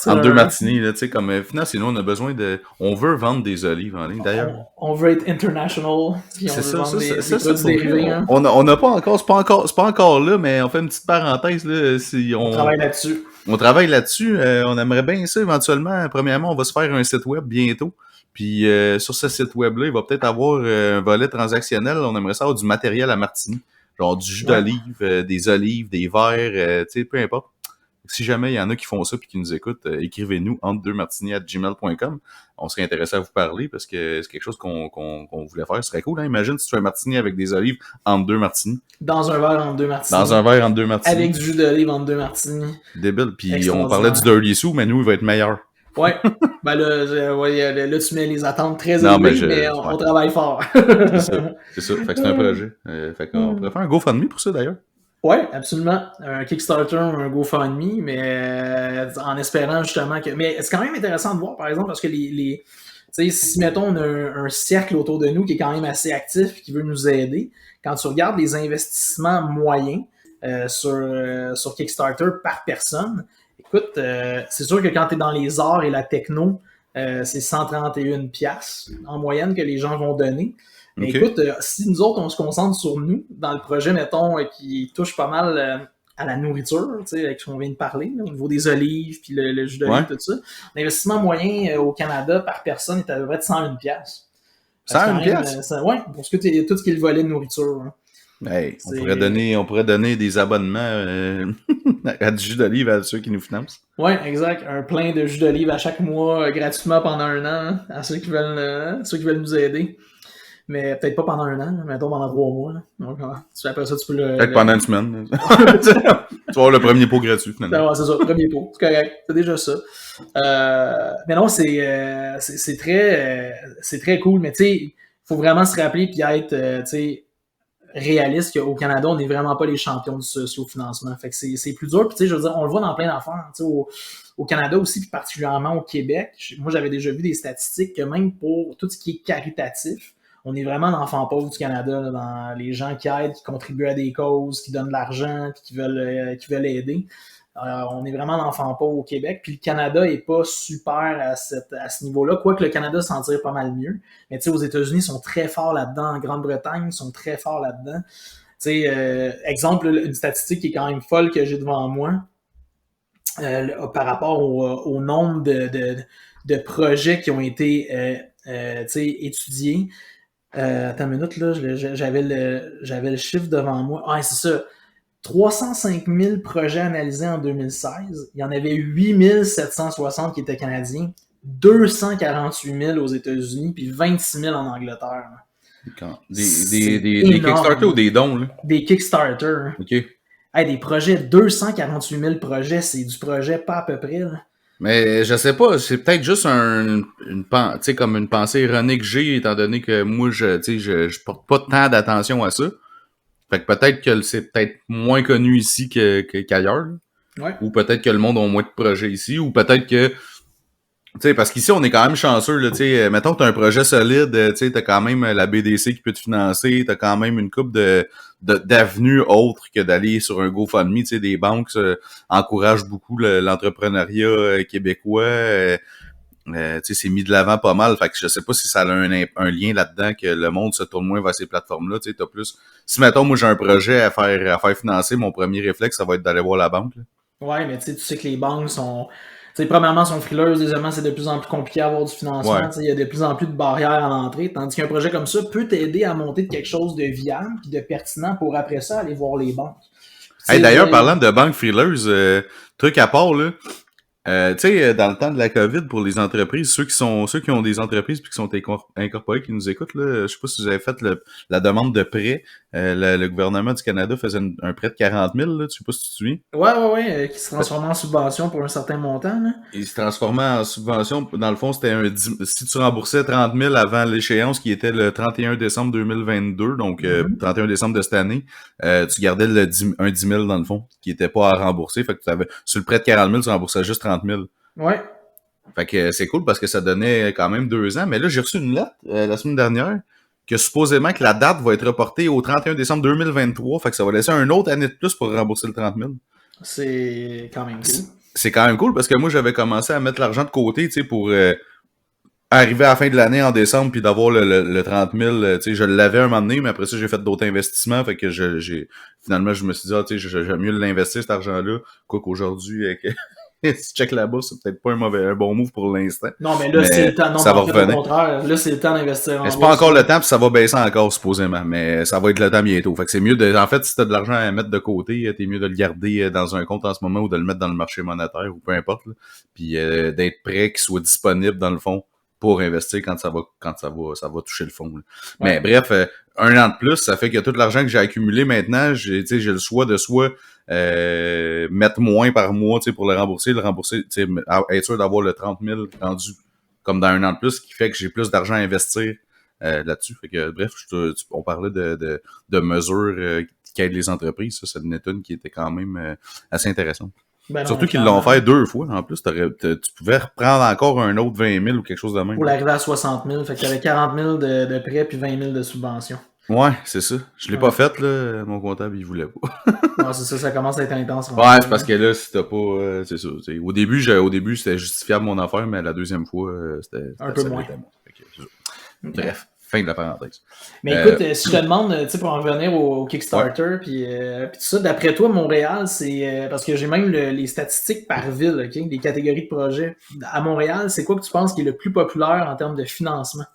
Speaker 2: en deux matinées, là, tu sais, comme finalement, sinon on a besoin de. On veut vendre des olives en ligne, d'ailleurs.
Speaker 1: On veut être international, puis on veut vendre des produits dérivés. Hein.
Speaker 2: On n'a pas encore, c'est pas encore là, mais on fait une petite parenthèse là. Si
Speaker 1: on travaille là-dessus.
Speaker 2: On travaille là-dessus. On aimerait bien ça éventuellement. Premièrement, on va se faire un site web bientôt. Puis sur ce site web-là, il va peut-être avoir un volet transactionnel. On aimerait ça avoir du matériel à Martini. Genre du jus d'olive, des olives, des verres, tu sais, peu importe. Si jamais il y en a qui font ça puis qui nous écoutent, écrivez-nous entre2martinis@gmail.com. On serait intéressé à vous parler parce que c'est quelque chose qu'on voulait faire. Ce serait cool, hein? Imagine si tu fais un martini avec des olives entre 2 martinis.
Speaker 1: Dans un verre entre 2 martinis.
Speaker 2: Dans un verre entre 2 martinis.
Speaker 1: Avec du jus d'olive entre 2 martinis.
Speaker 2: Débile. Puis on parlait du Dirty Sous, mais nous, il va être meilleur.
Speaker 1: Ouais. Ben là, tu mets les attentes très élevées, mais on travaille fort.
Speaker 2: C'est ça. Fait que c'est un projet. Fait qu'on pourrait faire un GoFundMe pour ça, d'ailleurs.
Speaker 1: Oui, absolument. Un Kickstarter, un GoFundMe, mais en espérant justement que... Mais c'est quand même intéressant de voir, par exemple, parce que tu sais, si, mettons, on a un cercle autour de nous qui est quand même assez actif et qui veut nous aider, quand tu regardes les investissements moyens sur Kickstarter par personne, écoute, c'est sûr que quand tu es dans les arts et la techno, c'est 131 piastres en moyenne que les gens vont donner. Mais écoute, si nous autres, on se concentre sur nous, dans le projet, mettons, qui touche pas mal à la nourriture, tu sais, avec ce qu'on vient de parler, là, au niveau des olives, puis le jus d'olive, tout ça, l'investissement moyen au Canada par personne est à peu près de 101 piastres.
Speaker 2: 101 piastres?
Speaker 1: Oui, pour tout ce qui est le volet de nourriture. Hein.
Speaker 2: Hey, on pourrait donner des abonnements à du jus d'olive à ceux qui nous financent.
Speaker 1: Oui, exact. Un plein de jus d'olive à chaque mois, gratuitement pendant 1 an, hein, à ceux qui veulent nous aider. Mais peut-être pas pendant 1 an, mettons pendant 3 mois. Là. Donc, après ça, tu peux le...
Speaker 2: Peut-être pendant 1 semaine. Tu vas avoir le premier pot gratuit, finalement.
Speaker 1: Ouais, c'est ça, le premier pot. C'est correct. C'est déjà ça. Mais non, c'est très cool. Mais tu sais, il faut vraiment se rappeler puis être réaliste qu'au Canada, on n'est vraiment pas les champions du socio-financement. Fait que c'est plus dur. Puis tu sais, je veux dire, on le voit dans plein d'affaires. Tu sais, au Canada aussi, puis particulièrement au Québec. Moi, j'avais déjà vu des statistiques que même pour tout ce qui est caritatif, on est vraiment l'enfant pauvre du Canada, là, dans les gens qui aident, qui contribuent à des causes, qui donnent de l'argent, puis qui veulent aider. On est vraiment l'enfant pauvre au Québec, puis le Canada est pas super à ce niveau-là, quoique le Canada s'en tire pas mal mieux. Mais tu sais, aux États-Unis, ils sont très forts là-dedans. En Grande-Bretagne, ils sont très forts là-dedans. Tu sais, exemple, une statistique qui est quand même folle que j'ai devant moi, par rapport au nombre de projets qui ont été étudiés. Attends une minute, là, j'avais le chiffre devant moi. Ah, c'est ça. 305 000 projets analysés en 2016. Il y en avait 8 760 qui étaient canadiens, 248 000 aux États-Unis, puis 26 000 en Angleterre.
Speaker 2: Des Kickstarter ou des dons? Là?
Speaker 1: Des Kickstarter.
Speaker 2: OK.
Speaker 1: Hey, des projets, 248 000 projets, c'est du projet pas à peu près. Là.
Speaker 2: Mais je sais pas, c'est peut-être juste comme une pensée ironique que j'ai, étant donné que moi, je porte pas tant d'attention à ça. Fait que peut-être que c'est peut-être moins connu ici qu'ailleurs.
Speaker 1: Ouais.
Speaker 2: Ou peut-être que le monde a moins de projets ici. Ou peut-être que... Tu sais, parce qu'ici, on est quand même chanceux. Là, mettons que t'as un projet solide, t'as quand même la BDC qui peut te financer. T'as quand même une couple d'avenues autres que d'aller sur un GoFundMe. Des banques encouragent beaucoup l'entrepreneuriat québécois. C'est mis de l'avant pas mal. Fait que je sais pas si ça a un lien là-dedans que le monde se tourne moins vers ces plateformes-là. T'as plus. Si mettons, moi j'ai un projet à faire financer, mon premier réflexe, ça va être d'aller voir la banque. Là.
Speaker 1: Ouais, mais tu sais que les banques sont. Premièrement, sont frileuses. Deuxièmement, c'est de plus en plus compliqué à avoir du financement. Ouais. Il y a de plus en plus de barrières à l'entrée. Tandis qu'un projet comme ça peut t'aider à monter de quelque chose de viable et de pertinent pour après ça aller voir les banques.
Speaker 2: Hey, d'ailleurs, parlant de banques frileuses, truc à part, là. Tu sais, dans le temps de la COVID, pour les entreprises, ceux qui ont des entreprises puis qui sont incorporés, qui nous écoutent, là, je sais pas si vous avez fait la demande de prêt. Le gouvernement du Canada faisait un prêt de 40 000, là, je sais pas si tu te souviens.
Speaker 1: Ouais, qui se transformait en subvention pour un certain montant, là.
Speaker 2: Il se transformait en subvention. Dans le fond, c'était si tu remboursais 30 000 avant l'échéance, qui était le 31 décembre 2022, donc 31 décembre de cette année, tu gardais un 10 000 dans le fond, qui était pas à rembourser. Fait que tu avais, sur le prêt de 40 000, tu remboursais juste 30 000.
Speaker 1: Ouais.
Speaker 2: Fait que c'est cool parce que ça donnait quand même 2 ans. Mais là, j'ai reçu une lettre la semaine dernière que supposément que la date va être reportée au 31 décembre 2023. Fait que ça va laisser une autre année de plus pour rembourser le 30 000.
Speaker 1: C'est quand même cool.
Speaker 2: C'est quand même cool parce que moi, j'avais commencé à mettre l'argent de côté, tu sais, pour arriver à la fin de l'année en décembre puis d'avoir le 30 000. Tu sais, je l'avais un moment donné, mais après ça, j'ai fait d'autres investissements. Fait que finalement, je me suis dit, tu sais, j'aime mieux l'investir, cet argent-là, quoi qu'aujourd'hui, avec si tu check là-bas, c'est peut-être pas un bon move pour l'instant.
Speaker 1: Non, mais là, c'est le temps. Non,
Speaker 2: ça va revenir.
Speaker 1: Au contraire, là, c'est le temps d'investir en bourse.
Speaker 2: C'est pas encore le temps, puis ça va baisser encore, supposément. Mais ça va être le temps bientôt. Fait que c'est mieux en fait, si t'as de l'argent à mettre de côté, t'es mieux de le garder dans un compte en ce moment ou de le mettre dans le marché monétaire ou peu importe. Là. Puis d'être prêt qu'il soit disponible dans le fond pour investir quand ça va toucher le fond. Là. Ouais. Mais bref, 1 an de plus, ça fait que tout l'argent que j'ai accumulé maintenant, j'ai le choix de soit mettre moins par mois pour le rembourser, être sûr d'avoir le 30 000 rendu comme dans 1 an de plus, ce qui fait que j'ai plus d'argent à investir là-dessus. Fait que bref, on parlait de mesures qui aident les entreprises. Ça, c'est une étude qui était quand même assez intéressante. Ben surtout qu'ils l'ont fait 2 fois. En plus, tu pouvais reprendre encore un autre 20 000 ou quelque chose de même.
Speaker 1: Pour l'arrivée à 60 000. Fait que tu avais 40 000 de prêts puis 20 000 de subventions.
Speaker 2: Ouais, c'est ça. Je l'ai pas fait, là. Mon comptable, il voulait pas.
Speaker 1: Ouais, c'est ça. Ça commence à être intense.
Speaker 2: Ouais, c'est parce que là, si t'as pas... c'est ça. Au début, c'était justifiable mon affaire, mais la deuxième fois, c'était
Speaker 1: un peu moins.
Speaker 2: Bref. Fin de la parenthèse.
Speaker 1: Mais écoute, si je te demande, tu sais, pour en revenir au Kickstarter, puis tout ça, d'après toi, Montréal, c'est... parce que j'ai même les statistiques par ville, OK, des catégories de projets. À Montréal, c'est quoi que tu penses qui est le plus populaire en termes de financement?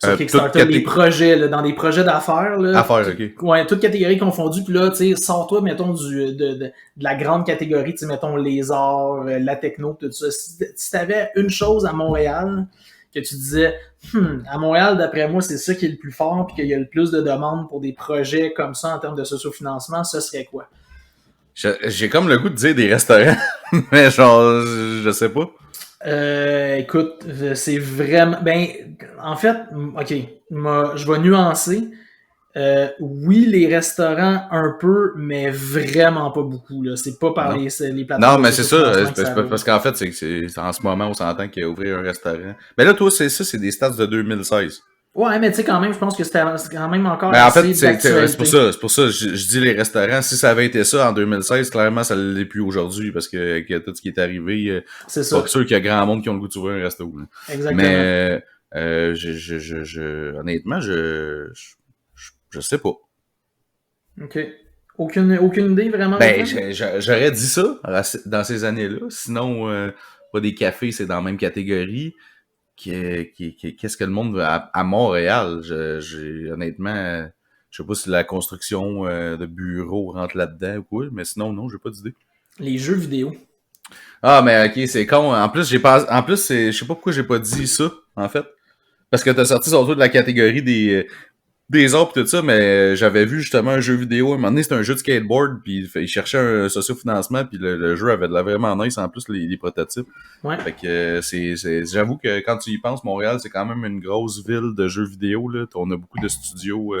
Speaker 1: Sur Kickstarter, les projets, là, dans des projets d'affaires.
Speaker 2: Affaires, OK.
Speaker 1: Ouais, toutes catégories confondues. Puis là, tu sais, sors-toi, mettons, de la grande catégorie, tu sais, mettons, les arts, la techno, tout ça. Si t'avais une chose à Montréal... que tu disais, à Montréal, d'après moi, c'est ça qui est le plus fort, puis qu'il y a le plus de demandes pour des projets comme ça en termes de sociofinancement, ce serait quoi?
Speaker 2: J'ai comme le goût de dire des restaurants, mais genre, je sais pas.
Speaker 1: Écoute, c'est vraiment... Ben, en fait, OK, je vais nuancer. Oui, les restaurants un peu, mais vraiment pas beaucoup. Là. C'est pas par les plateformes.
Speaker 2: Non, mais c'est ça. Parce qu'en fait, c'est en ce moment, on s'entend qu'il y a ouvrir un restaurant. Mais là, toi, c'est des stats de 2016.
Speaker 1: Ouais, mais tu sais, quand même, je pense que c'est quand même encore
Speaker 2: mais en fait, c'est pour ça, je dis les restaurants. Si ça avait été ça en 2016, clairement, ça l'est plus aujourd'hui parce que tout ce qui est arrivé,
Speaker 1: c'est ça.
Speaker 2: Pas sûr qu'il y a grand monde qui ont le goût d'ouvrir un resto. Là.
Speaker 1: Exactement.
Speaker 2: Mais honnêtement, je sais pas.
Speaker 1: OK. Aucune idée, vraiment?
Speaker 2: Ben, j'aurais dit ça dans ces années-là. Sinon, pas des cafés, c'est dans la même catégorie. Qu'est-ce que le monde veut à Montréal? Honnêtement, je sais pas si la construction de bureaux rentre là-dedans ou quoi, mais sinon, non, j'ai pas d'idée.
Speaker 1: Les jeux vidéo.
Speaker 2: Ah, mais ok, c'est con. En plus, je sais pas pourquoi j'ai pas dit ça, en fait. Parce que t'as sorti surtout de la catégorie des arts pis tout ça, mais j'avais vu justement un jeu vidéo. À un moment donné, c'était un jeu de skateboard, puis il cherchait un sociofinancement, puis le jeu avait de la vraiment nice, en plus, les prototypes.
Speaker 1: Ouais.
Speaker 2: Fait que j'avoue que quand tu y penses, Montréal, c'est quand même une grosse ville de jeux vidéo, là. On a beaucoup de studios,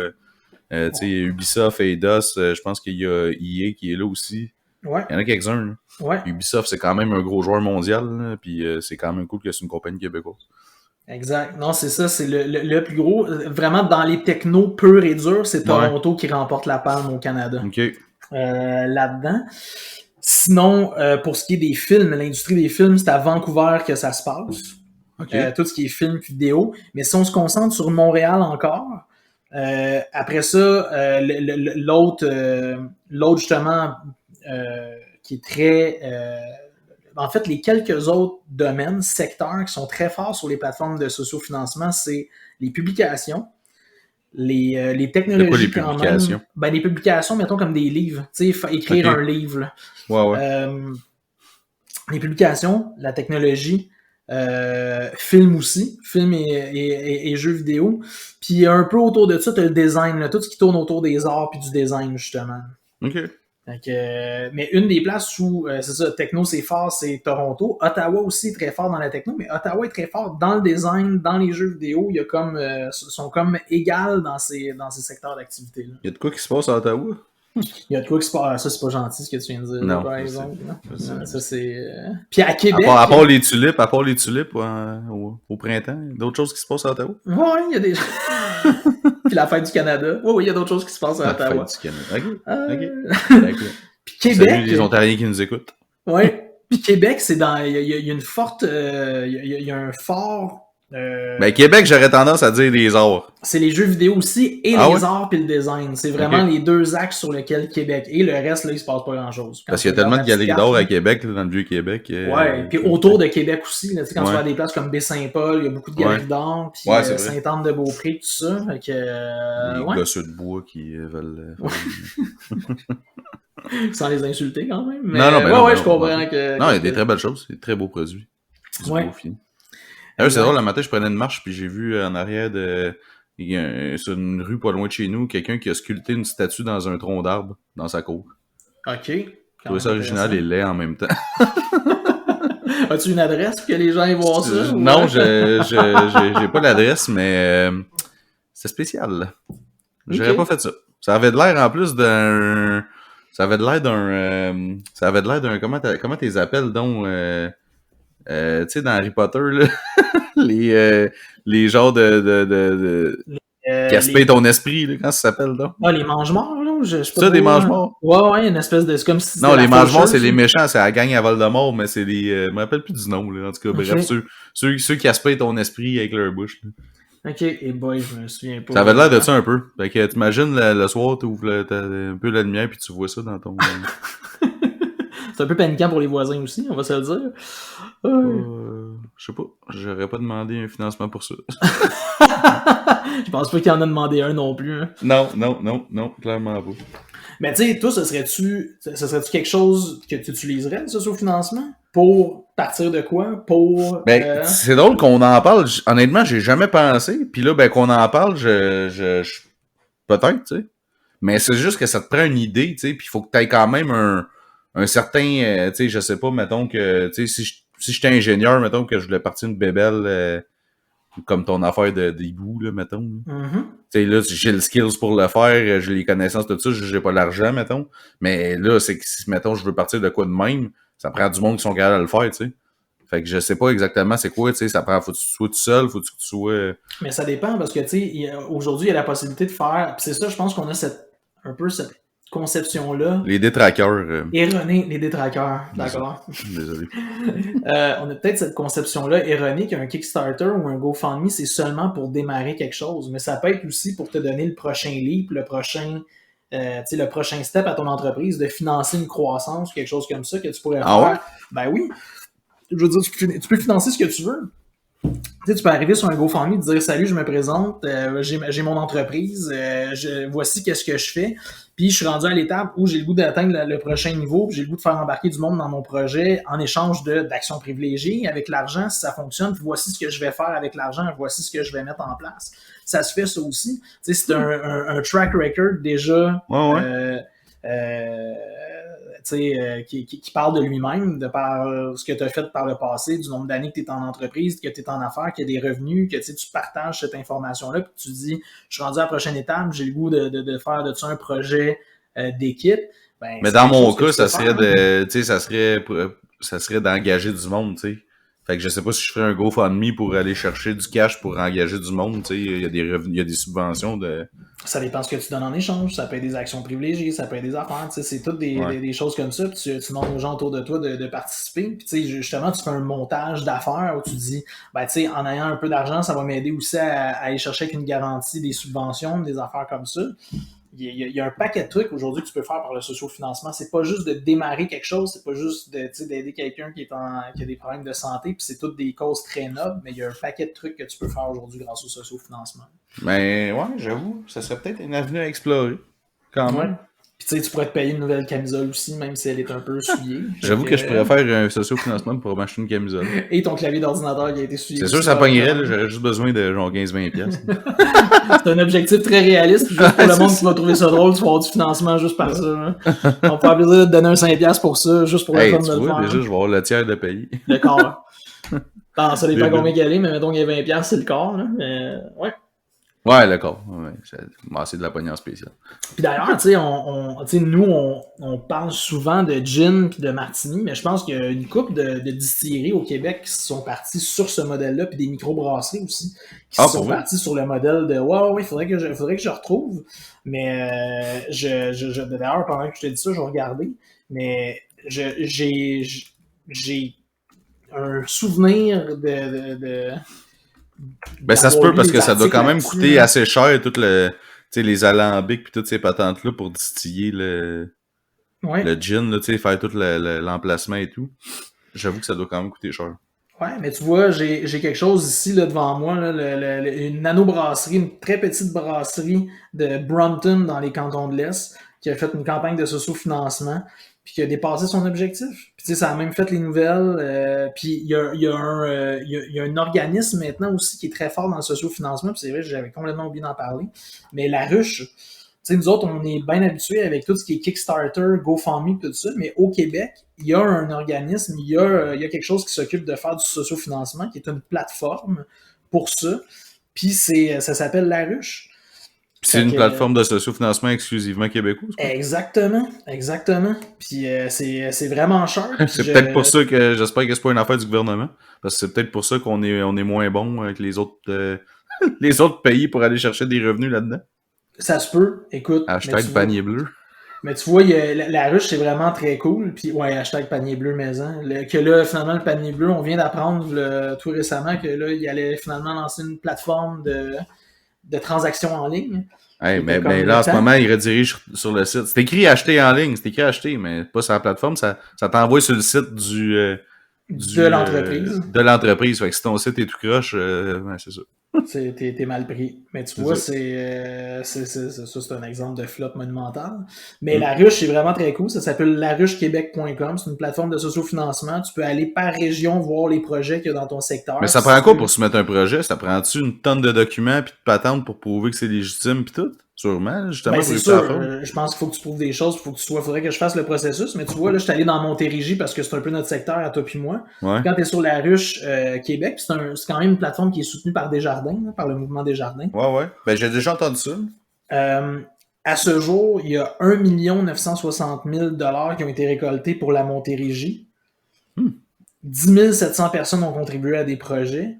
Speaker 2: tu sais, Ubisoft, Eidos, je pense qu'il y a EA qui est là aussi.
Speaker 1: Ouais.
Speaker 2: Il y en a quelques-uns, là.
Speaker 1: Ouais.
Speaker 2: Ubisoft, c'est quand même un gros joueur mondial, là, puis c'est quand même cool que c'est une compagnie québécoise.
Speaker 1: Exact. Non, c'est ça, c'est le plus gros. Vraiment, dans les technos purs et durs, c'est Toronto qui remporte la palme au Canada.
Speaker 2: OK.
Speaker 1: Là-dedans. Sinon, pour ce qui est des films, l'industrie des films, c'est à Vancouver que ça se passe.
Speaker 2: Okay.
Speaker 1: Tout ce qui est film et vidéo. Mais si on se concentre sur Montréal encore, après ça, l'autre justement, qui est très... en fait, les quelques autres domaines, secteurs qui sont très forts sur les plateformes de sociofinancement, c'est les publications, les technologies.
Speaker 2: C'est quoi les publications?
Speaker 1: Même, ben, les publications, mettons comme des livres. Tu sais, écrire un livre. Là.
Speaker 2: Ouais.
Speaker 1: Les publications, la technologie, film aussi, film et jeux vidéo. Puis un peu autour de ça, tu as le design, là, tout ce qui tourne autour des arts puis du design, justement.
Speaker 2: OK.
Speaker 1: Mais une des places où, c'est ça, techno c'est fort, c'est Toronto. Ottawa aussi est très fort dans la techno, mais Ottawa est très fort dans le design, dans les jeux vidéo. Il y a comme, sont comme égales dans ces secteurs d'activité-là.
Speaker 2: Il y a de quoi qui se passe à Ottawa?
Speaker 1: Il y a de quoi qui se passe. Ça, c'est pas gentil ce que tu viens de dire,
Speaker 2: non,
Speaker 1: par exemple. Non, ça, c'est... Puis à Québec...
Speaker 2: À part les tulipes, au printemps, d'autres choses qui se passent à Ottawa?
Speaker 1: Oui, il y a des... Puis la fête du Canada. Oui, il y a d'autres choses qui se passent à Ottawa.
Speaker 2: La fête du Canada. OK.
Speaker 1: Puis Québec...
Speaker 2: Salut les Ontariens qui nous écoutent.
Speaker 1: Oui. Puis Québec, c'est dans... Il y a une forte... Il y a un fort
Speaker 2: Ben, Québec, j'aurais tendance à dire les arts.
Speaker 1: C'est les jeux vidéo aussi et les arts puis le design. C'est vraiment les deux axes sur lesquels Québec. Et le reste, là, il se passe pas grand-chose.
Speaker 2: Parce qu'il y a tellement de galeries d'art à Québec, là, dans le vieux Québec.
Speaker 1: Ouais, puis autour de Québec aussi. Là, quand tu vas à des places comme Baie-Saint-Paul, il y a beaucoup de galeries d'art. Puis Sainte-Anne-de-Beaupré, tout ça. Fait que,
Speaker 2: les gosseux de bois qui veulent...
Speaker 1: Sans les insulter quand même. Mais, je comprends que...
Speaker 2: Non, il y a des très belles choses. C'est des très beaux produits. C'est beau fini. C'est drôle, le matin, je prenais une marche, puis j'ai vu en arrière sur une rue pas loin de chez nous, quelqu'un qui a sculpté une statue dans un tronc d'arbre, dans sa cour.
Speaker 1: OK.
Speaker 2: Je trouvais ça original et laid en même temps.
Speaker 1: As-tu une adresse pour que les gens aient voir ça?
Speaker 2: Non, j'ai pas l'adresse, mais c'est spécial. J'aurais pas fait ça. Ça avait de l'air en plus d'un... Ça avait de l'air d'un... Comment t'es appelles donc... tu sais, dans Harry Potter, là, les genres de qui aspirent ton esprit, là, comment ça s'appelle, donc?
Speaker 1: Ah, les mange-morts, là? Je sais pas.
Speaker 2: Ça, des mange-morts?
Speaker 1: Ouais, une espèce de... C'est comme si
Speaker 2: non, les mange-morts, c'est les méchants, c'est la gang à Voldemort, mais c'est les... je me rappelle plus du nom, là, en tout cas. Bref, ceux qui aspirent ton esprit avec leur bouche, là.
Speaker 1: Ok, et boy, je me souviens pas.
Speaker 2: Ça avait l'air de ça un peu. Fait que t'imagines le soir, t'ouvres un peu la lumière, puis tu vois ça dans ton...
Speaker 1: C'est un peu paniquant pour les voisins aussi, on va se le dire.
Speaker 2: Je sais pas. J'aurais pas demandé un financement pour ça.
Speaker 1: Je pense pas qu'il y en a demandé un non plus. Hein.
Speaker 2: Non, clairement pas.
Speaker 1: Mais tu sais, toi, ce serait-tu quelque chose que tu utiliserais, le socio-financement? Pour partir de quoi? Pour...
Speaker 2: Ben, c'est drôle qu'on en parle. Honnêtement, j'ai jamais pensé. Puis là, ben, qu'on en parle, peut-être, tu sais. Mais c'est juste que ça te prend une idée, tu sais. Puis il faut que t'aies quand même un certain, tu sais, je sais pas, mettons que, tu sais, si j'étais ingénieur, mettons que je voulais partir une bébelle comme ton affaire d'hibou, là, mettons.
Speaker 1: Mm-hmm.
Speaker 2: Tu sais, là, j'ai le skills pour le faire, j'ai les connaissances, tout ça, j'ai pas l'argent, mettons. Mais là, c'est que si, mettons, je veux partir de quoi de même, ça prend du monde qui sont capables de le faire, tu sais. Fait que je sais pas exactement c'est quoi, tu sais, ça prend, faut que tu sois tout seul, faut que tu sois...
Speaker 1: Mais ça dépend, parce que, tu sais, aujourd'hui, il y a la possibilité de faire, pis c'est ça, je pense qu'on a un peu cette conception-là.
Speaker 2: Les détraqueurs.
Speaker 1: Erronée, les détraqueurs, d'accord.
Speaker 2: Désolé.
Speaker 1: On a peut-être cette conception-là erronée qu'un Kickstarter ou un GoFundMe, c'est seulement pour démarrer quelque chose, mais ça peut être aussi pour te donner le prochain leap, le prochain step à ton entreprise, de financer une croissance, quelque chose comme ça que tu pourrais faire.
Speaker 2: Ouais?
Speaker 1: Ben oui. Je veux dire, tu peux financer ce que tu veux. Tu sais, tu peux arriver sur un GoFundMe et dire « Salut, je me présente, j'ai mon entreprise, voici qu'est-ce que je fais. » Puis je suis rendu à l'étape où j'ai le goût d'atteindre le prochain niveau, puis j'ai le goût de faire embarquer du monde dans mon projet en échange d'actions privilégiées avec l'argent, si ça fonctionne. Puis voici ce que je vais faire avec l'argent, voici ce que je vais mettre en place. Ça se fait ça aussi. Tu sais, c'est un track record déjà... qui parle de lui-même, de par ce que tu as fait par le passé, du nombre d'années que tu es en entreprise, que tu es en affaires, qu'il y a des revenus, que tu partages cette information-là, puis tu dis, je suis rendu à la prochaine étape, j'ai le goût de faire de ça un projet d'équipe. Ben,
Speaker 2: mais dans mon cas, ça serait d'engager du monde, tu sais. Fait que je sais pas si je ferais un GoFundMe pour aller chercher du cash pour engager du monde, tu sais. Il y a des revenus, il y a des subventions de...
Speaker 1: Ça dépend ce que tu donnes en échange. Ça peut être des actions privilégiées, ça peut être des affaires. C'est toutes des choses comme ça. Puis tu demandes aux gens autour de toi de participer. Puis justement, tu fais un montage d'affaires où tu dis, ben, en ayant un peu d'argent, ça va m'aider aussi à aller chercher avec une garantie des subventions, des affaires comme ça. Il y a un paquet de trucs aujourd'hui que tu peux faire par le socio-financement. C'est pas juste de démarrer quelque chose, c'est pas juste d'aider quelqu'un qui a des problèmes de santé, puis c'est toutes des causes très nobles, mais il y a un paquet de trucs que tu peux faire aujourd'hui grâce au socio-financement.
Speaker 2: Mais ouais, j'avoue, ça serait peut-être une avenue à explorer, quand même.
Speaker 1: Ouais. Puis tu pourrais te payer une nouvelle camisole aussi, même si elle est un peu souillée.
Speaker 2: J'avoue que je pourrais faire un socio-financement pour m'acheter une camisole.
Speaker 1: Et ton clavier d'ordinateur qui a été souillé.
Speaker 2: C'est sûr que ça pognerait, là, j'aurais juste besoin de genre 15-20$.
Speaker 1: C'est un objectif très réaliste, puis juste pour le monde qui va trouver ça drôle, tu vas avoir du financement juste par ça. Hein. On peut avoir plaisir de te donner un 5$ pour ça, juste pour le fun de le faire.
Speaker 2: Déjà, je vais avoir le tiers de payer.
Speaker 1: Le corps. Non, ça dépend combien qu'elle est, mais mettons qu'il y a 20$, c'est le corps. Là. Ouais.
Speaker 2: Ouais, d'accord. Ouais, c'est de la poignée spéciale.
Speaker 1: Puis d'ailleurs, tu sais, nous, on parle souvent de gin puis de martini, mais je pense qu'il y a une couple de distilleries au Québec qui sont partis sur ce modèle-là, puis des microbrasseries aussi, qui sont partis sur le modèle de ouais, il faudrait que je retrouve. Mais d'ailleurs, pendant que je te dis ça, je vais regarder. Mais j'ai un souvenir
Speaker 2: Ben, ça se peut parce que ça doit quand même
Speaker 1: là-dessus,
Speaker 2: coûter
Speaker 1: là.
Speaker 2: assez cher, toutes les alambics pis toutes ces patentes-là pour distiller
Speaker 1: Ouais.
Speaker 2: le gin, là, faire tout l'emplacement et tout. J'avoue que ça doit quand même coûter cher.
Speaker 1: Ouais, mais tu vois, j'ai quelque chose ici là, devant moi, là, une nano-brasserie, une très petite brasserie de Brompton dans les cantons de l'Est, qui a fait une campagne de socio-financement, puis qui a dépassé son objectif. Puis tu sais, ça a même fait les nouvelles. Puis il y a un organisme maintenant aussi qui est très fort dans le socio-financement, puis c'est vrai, j'avais complètement oublié d'en parler. Mais La Ruche, tu sais, nous autres, on est bien habitués avec tout ce qui est Kickstarter, GoFundMe, tout ça, mais au Québec, il y a un organisme, il y a quelque chose qui s'occupe de faire du sociofinancement, qui est une plateforme pour ça. Puis ça s'appelle La Ruche.
Speaker 2: Pis c'est une plateforme de sociofinancement exclusivement québécois, c'est quoi?
Speaker 1: Exactement. Puis c'est vraiment cher.
Speaker 2: C'est peut-être pour ça que j'espère que c'est pas une affaire du gouvernement. Parce que c'est peut-être pour ça qu'on est moins bon avec les autres les autres pays pour aller chercher des revenus là-dedans.
Speaker 1: Ça se peut, écoute.
Speaker 2: Hashtag panier bleu.
Speaker 1: Mais tu vois, la ruche, c'est vraiment très cool. Puis, ouais, hashtag panier bleu maison. Que là, finalement, le panier bleu, on vient d'apprendre tout récemment que là, il allait finalement lancer une plateforme de transactions en ligne.
Speaker 2: Hey, mais là, en ce moment, il redirige sur le site. C'est écrit acheter en ligne, c'est écrit acheter, mais pas sur la plateforme. Ça t'envoie sur le site
Speaker 1: de l'entreprise.
Speaker 2: De l'entreprise. Fait que si ton site est tout croche, ben, c'est ça.
Speaker 1: T'es mal pris. Mais tu vois, c'est un exemple de flop monumental. Mais La Ruche, c'est vraiment très cool. Ça s'appelle laruchequebec.com. C'est une plateforme de sociofinancement. Tu peux aller par région voir les projets qu'il y a dans ton secteur.
Speaker 2: Mais ça prend quoi pour se mettre un projet? Ça prend-tu une tonne de documents puis de patentes pour prouver que c'est légitime puis tout? Sûrement, justement,
Speaker 1: ben,
Speaker 2: pour
Speaker 1: c'est
Speaker 2: les
Speaker 1: sûr.
Speaker 2: plateformes.
Speaker 1: Je pense qu'il faut que tu prouves des choses. Faudrait que je fasse le processus. Mais tu vois, là, je suis allé dans Montérégie parce que c'est un peu notre secteur à toi puis moi.
Speaker 2: Ouais.
Speaker 1: Quand tu es sur La Ruche Québec, c'est quand même une plateforme qui est soutenue par Desjardins, là, par le mouvement Desjardins.
Speaker 2: Ouais. Ben, j'ai déjà entendu ça.
Speaker 1: À ce jour, il y a 1 960 000 $ qui ont été récoltés pour la Montérégie. 10 700 personnes ont contribué à des projets.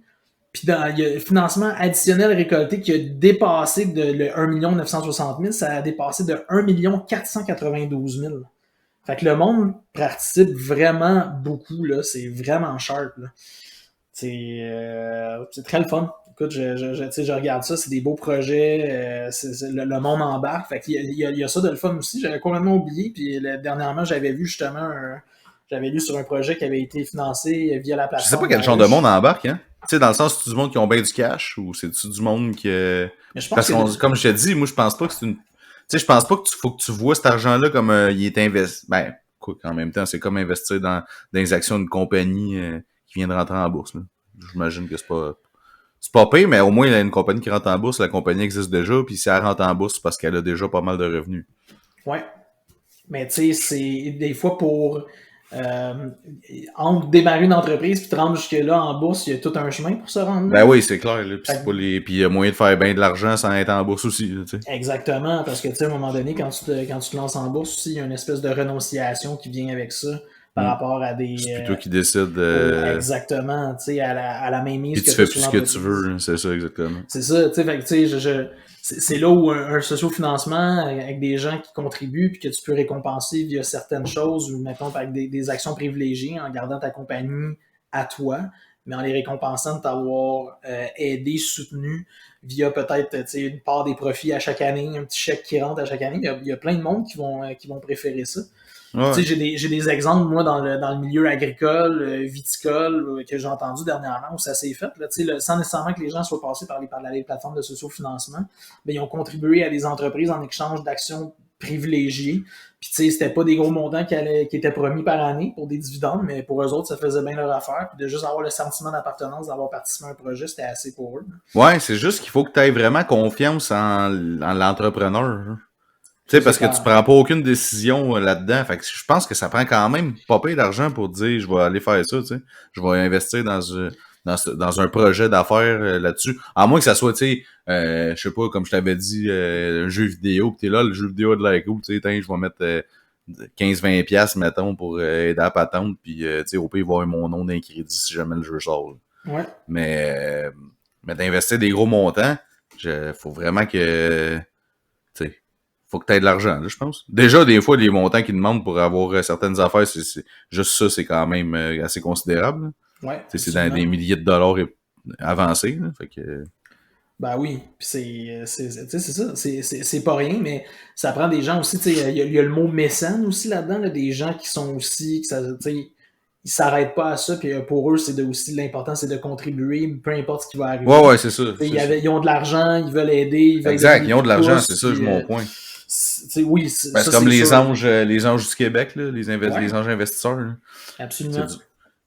Speaker 1: Puis il y a le financement additionnel récolté qui a dépassé le 1 960 000, ça a dépassé de 1 492 000. Fait que le monde participe vraiment beaucoup, là. C'est vraiment sharp, là. C'est très le fun. Écoute, je regarde ça, c'est des beaux projets, le monde embarque. Fait qu'il y a ça de le fun aussi. J'avais complètement oublié. Puis dernièrement, j'avais vu justement j'avais lu sur un projet qui avait été financé via la plateforme.
Speaker 2: Je sais pas quel genre de monde embarque, hein. Tu sais, dans le sens, c'est du monde qui ont bien du cash ou c'est-tu du monde qui.
Speaker 1: Mais je pense
Speaker 2: parce que, comme je te dis, moi, je pense pas que c'est une. Tu sais, je pense pas que faut que tu vois cet argent-là comme il est investi. Ben, quoi, en même temps, c'est comme investir dans les actions d'une compagnie qui vient de rentrer en bourse, là. J'imagine que c'est pas pire, mais au moins, il y a une compagnie qui rentre en bourse, la compagnie existe déjà, puis si elle rentre en bourse, c'est parce qu'elle a déjà pas mal de revenus.
Speaker 1: Ouais. Mais tu sais, c'est des fois pour entre démarrer une entreprise puis te rendre jusque-là en bourse, il y a tout un chemin pour se rendre là.
Speaker 2: Ben oui, c'est clair, là. Puis c'est pas les. Puis il y a moyen de faire bien de l'argent sans être en bourse aussi, là, tu sais.
Speaker 1: Exactement, parce que tu sais, à un moment donné, quand tu te lances en bourse aussi, il y a une espèce de renonciation qui vient avec ça. Par rapport à des.
Speaker 2: C'est plutôt qui décide.
Speaker 1: Exactement, tu sais, à la mainmise.
Speaker 2: Puis tu fais plus ce que tu veux, c'est ça, exactement.
Speaker 1: C'est ça, tu sais, fait que tu sais, c'est là où un sociofinancement avec des gens qui contribuent puis que tu peux récompenser via certaines choses ou mettons avec des actions privilégiées en gardant ta compagnie à toi, mais en les récompensant de t'avoir aidé, soutenu via peut-être une part des profits à chaque année, un petit chèque qui rentre à chaque année. Il y a plein de monde qui vont préférer ça. Ouais. Tu sais, j'ai des exemples, moi, dans le milieu agricole, viticole, que j'ai entendu dernièrement, où ça s'est fait, là, tu sais, sans nécessairement que les gens soient passés par les plateformes de sociofinancement, mais ils ont contribué à des entreprises en échange d'actions privilégiées. Puis, tu sais, c'était pas des gros montants qui étaient promis par année pour des dividendes, mais pour eux autres, ça faisait bien leur affaire. Puis de juste avoir le sentiment d'appartenance, d'avoir participé à un projet, c'était assez pour eux.
Speaker 2: Ouais, c'est juste qu'il faut que tu aies vraiment confiance en l'entrepreneur. Tu sais, parce que tu prends pas aucune décision là-dedans. Fait que je pense que ça prend quand même pas peu d'argent pour dire je vais aller faire ça, tu sais. Je vais investir dans un projet d'affaires là-dessus. À moins que ça soit, tu sais, je sais pas, comme je t'avais dit, un jeu vidéo, pis t'es là, le jeu vidéo a de l'air cool, tu sais, je vais mettre 15-20$, mettons, pour aider à patente, puis tu sais, au pire, il va y avoir mon nom d'un crédit si jamais le jeu sort. Là.
Speaker 1: Ouais.
Speaker 2: Mais d'investir des gros montants, faut vraiment que, tu sais, faut que tu aies de l'argent, là, je pense. Déjà, des fois, les montants qu'ils demandent pour avoir certaines affaires, c'est juste ça, c'est quand même assez considérable.
Speaker 1: Ouais.
Speaker 2: C'est dans des milliers de dollars avancé. Là, fait que...
Speaker 1: Ben oui, puis c'est ça, c'est pas rien, mais ça prend des gens aussi, tu sais, il y a le mot mécène aussi là-dedans, là, des gens qui sont aussi, ils s'arrêtent pas à ça, puis pour eux, aussi l'important, c'est de contribuer, peu importe ce qui va arriver.
Speaker 2: Ouais, c'est ça.
Speaker 1: Ils ont de l'argent, ils veulent aider, ils veulent
Speaker 2: exact, ils ont de l'argent, c'est ça mon point.
Speaker 1: Oui,
Speaker 2: c'est comme les anges du Québec, là, les anges investisseurs. Là.
Speaker 1: Absolument.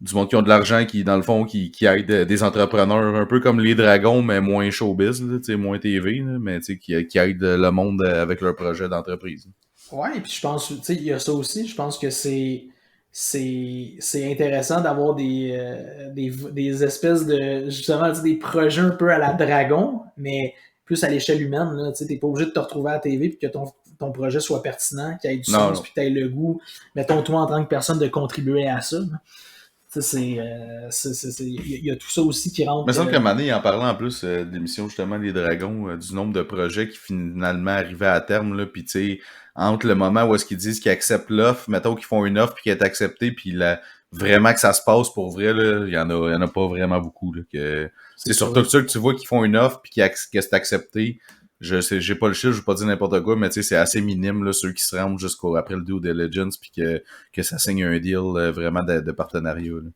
Speaker 2: Du monde qui ont de l'argent, qui, dans le fond, qui aident des entrepreneurs, un peu comme les dragons, mais moins showbiz, là, moins TV, là, mais qui aident le monde avec leur projet d'entreprise.
Speaker 1: Ouais, et puis je pense, tu sais, il y a ça aussi, je pense que c'est intéressant d'avoir des espèces de, justement, des projets un peu à la dragon, mais plus à l'échelle humaine, là, tu sais, t'es pas obligé de te retrouver à la TV puis que ton projet soit pertinent, qu'il ait du sens, puis que tu aies le goût, mettons, toi, en tant que personne, de contribuer à ça. Là. Il y a tout ça aussi qui rentre.
Speaker 2: Mais ça me semble qu'à Mané, il en parlait en plus de l'émission justement Les Dragons, du nombre de projets qui finalement arrivaient à terme, là, puis tu sais, entre le moment où est-ce qu'ils disent qu'ils acceptent l'offre, mettons qu'ils font une offre puis qu'elle est acceptée, puis vraiment que ça se passe pour vrai, là, il y en a pas vraiment beaucoup. Là, c'est surtout ceux que tu vois qui font une offre puis que c'est accepté. J'ai pas le chiffre, je vais pas dire n'importe quoi, mais tu sais, c'est assez minime, là, ceux qui se rendent jusqu'après le due diligence puis que ça signe un deal vraiment de partenariat. Là.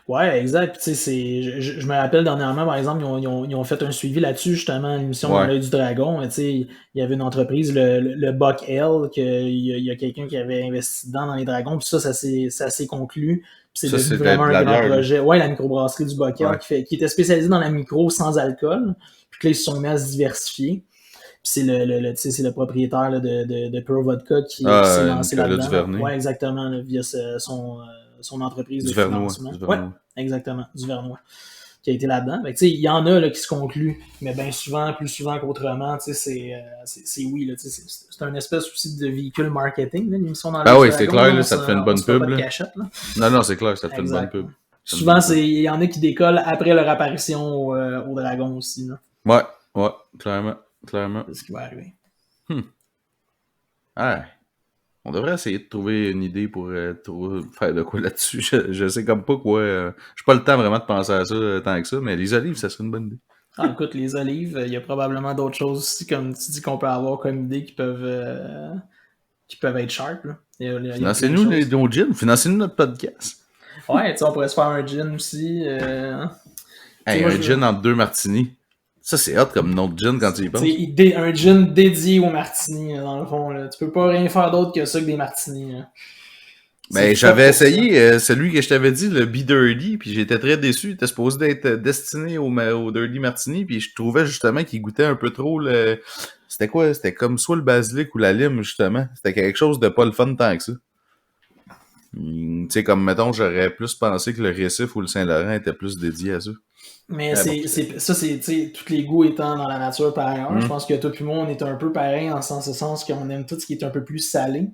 Speaker 1: Ouais, exact. Tu sais, je me rappelle dernièrement, par exemple, ils ont fait un suivi là-dessus, justement, à l'émission Dans l'œil du dragon. Tu sais, il y avait une entreprise, le Buck L, qu'il y a quelqu'un qui avait investi dans les dragons, puis ça s'est conclu. Puis c'est devenu vraiment un grand projet. Ouais, la microbrasserie du Buck L, qui était spécialisée dans la micro sans alcool, puis que là, ils se sont mis à se diversifier. Puis c'est le propriétaire là, de Pure Vodka qui s'est lancé là-dedans. Ouais, exactement, là, via son entreprise de financement. Ouais, exactement, Duvernois, qui a été là-dedans. Il y en a là, qui se concluent, mais bien souvent, plus souvent qu'autrement, c'est oui. Là, c'est un espèce aussi de véhicule marketing, l'émission dans
Speaker 2: oui, c'est clair, là, ça te fait une bonne pub. Là.
Speaker 1: Cachette, là.
Speaker 2: Non, c'est clair, ça te fait une bonne pub.
Speaker 1: Souvent, il y en a qui décollent après leur apparition au Dragon aussi. Là.
Speaker 2: Ouais, clairement.
Speaker 1: C'est ce qui va arriver.
Speaker 2: Ah, on devrait essayer de trouver une idée pour faire de quoi là-dessus. Je sais comme pas quoi. J'ai pas le temps vraiment de penser à ça tant que ça, mais les olives, ça serait une bonne idée.
Speaker 1: Ah, écoute, les olives, il y a probablement d'autres choses aussi, comme tu dis, qu'on peut avoir comme idée qui peuvent être sharp. Là.
Speaker 2: Financez-nous nos gins, financez-nous notre podcast.
Speaker 1: Ouais, tu sais, on pourrait se faire un gin aussi.
Speaker 2: Un gin entre 2 martinis. Ça, c'est hot comme nom de gin quand tu y penses.
Speaker 1: C'est un gin dédié aux martinis, dans le fond. Là. Tu peux pas rien faire d'autre que ça que des martinis.
Speaker 2: Ben, j'avais essayé celui que je t'avais dit, le Be Dirty, puis j'étais très déçu. Il était supposé d'être destiné au Dirty Martini, puis je trouvais justement qu'il goûtait un peu trop le... C'était quoi? C'était comme soit le basilic ou la lime, justement. C'était quelque chose de pas le fun tant que ça. Tu sais, comme, mettons, j'aurais plus pensé que le Récif ou le Saint-Laurent était plus dédié à ça.
Speaker 1: Mais c'est tous les goûts étant dans la nature par ailleurs. Je pense que toi et moi, on est un peu pareil en ce sens qu'on aime tout ce qui est un peu plus salé.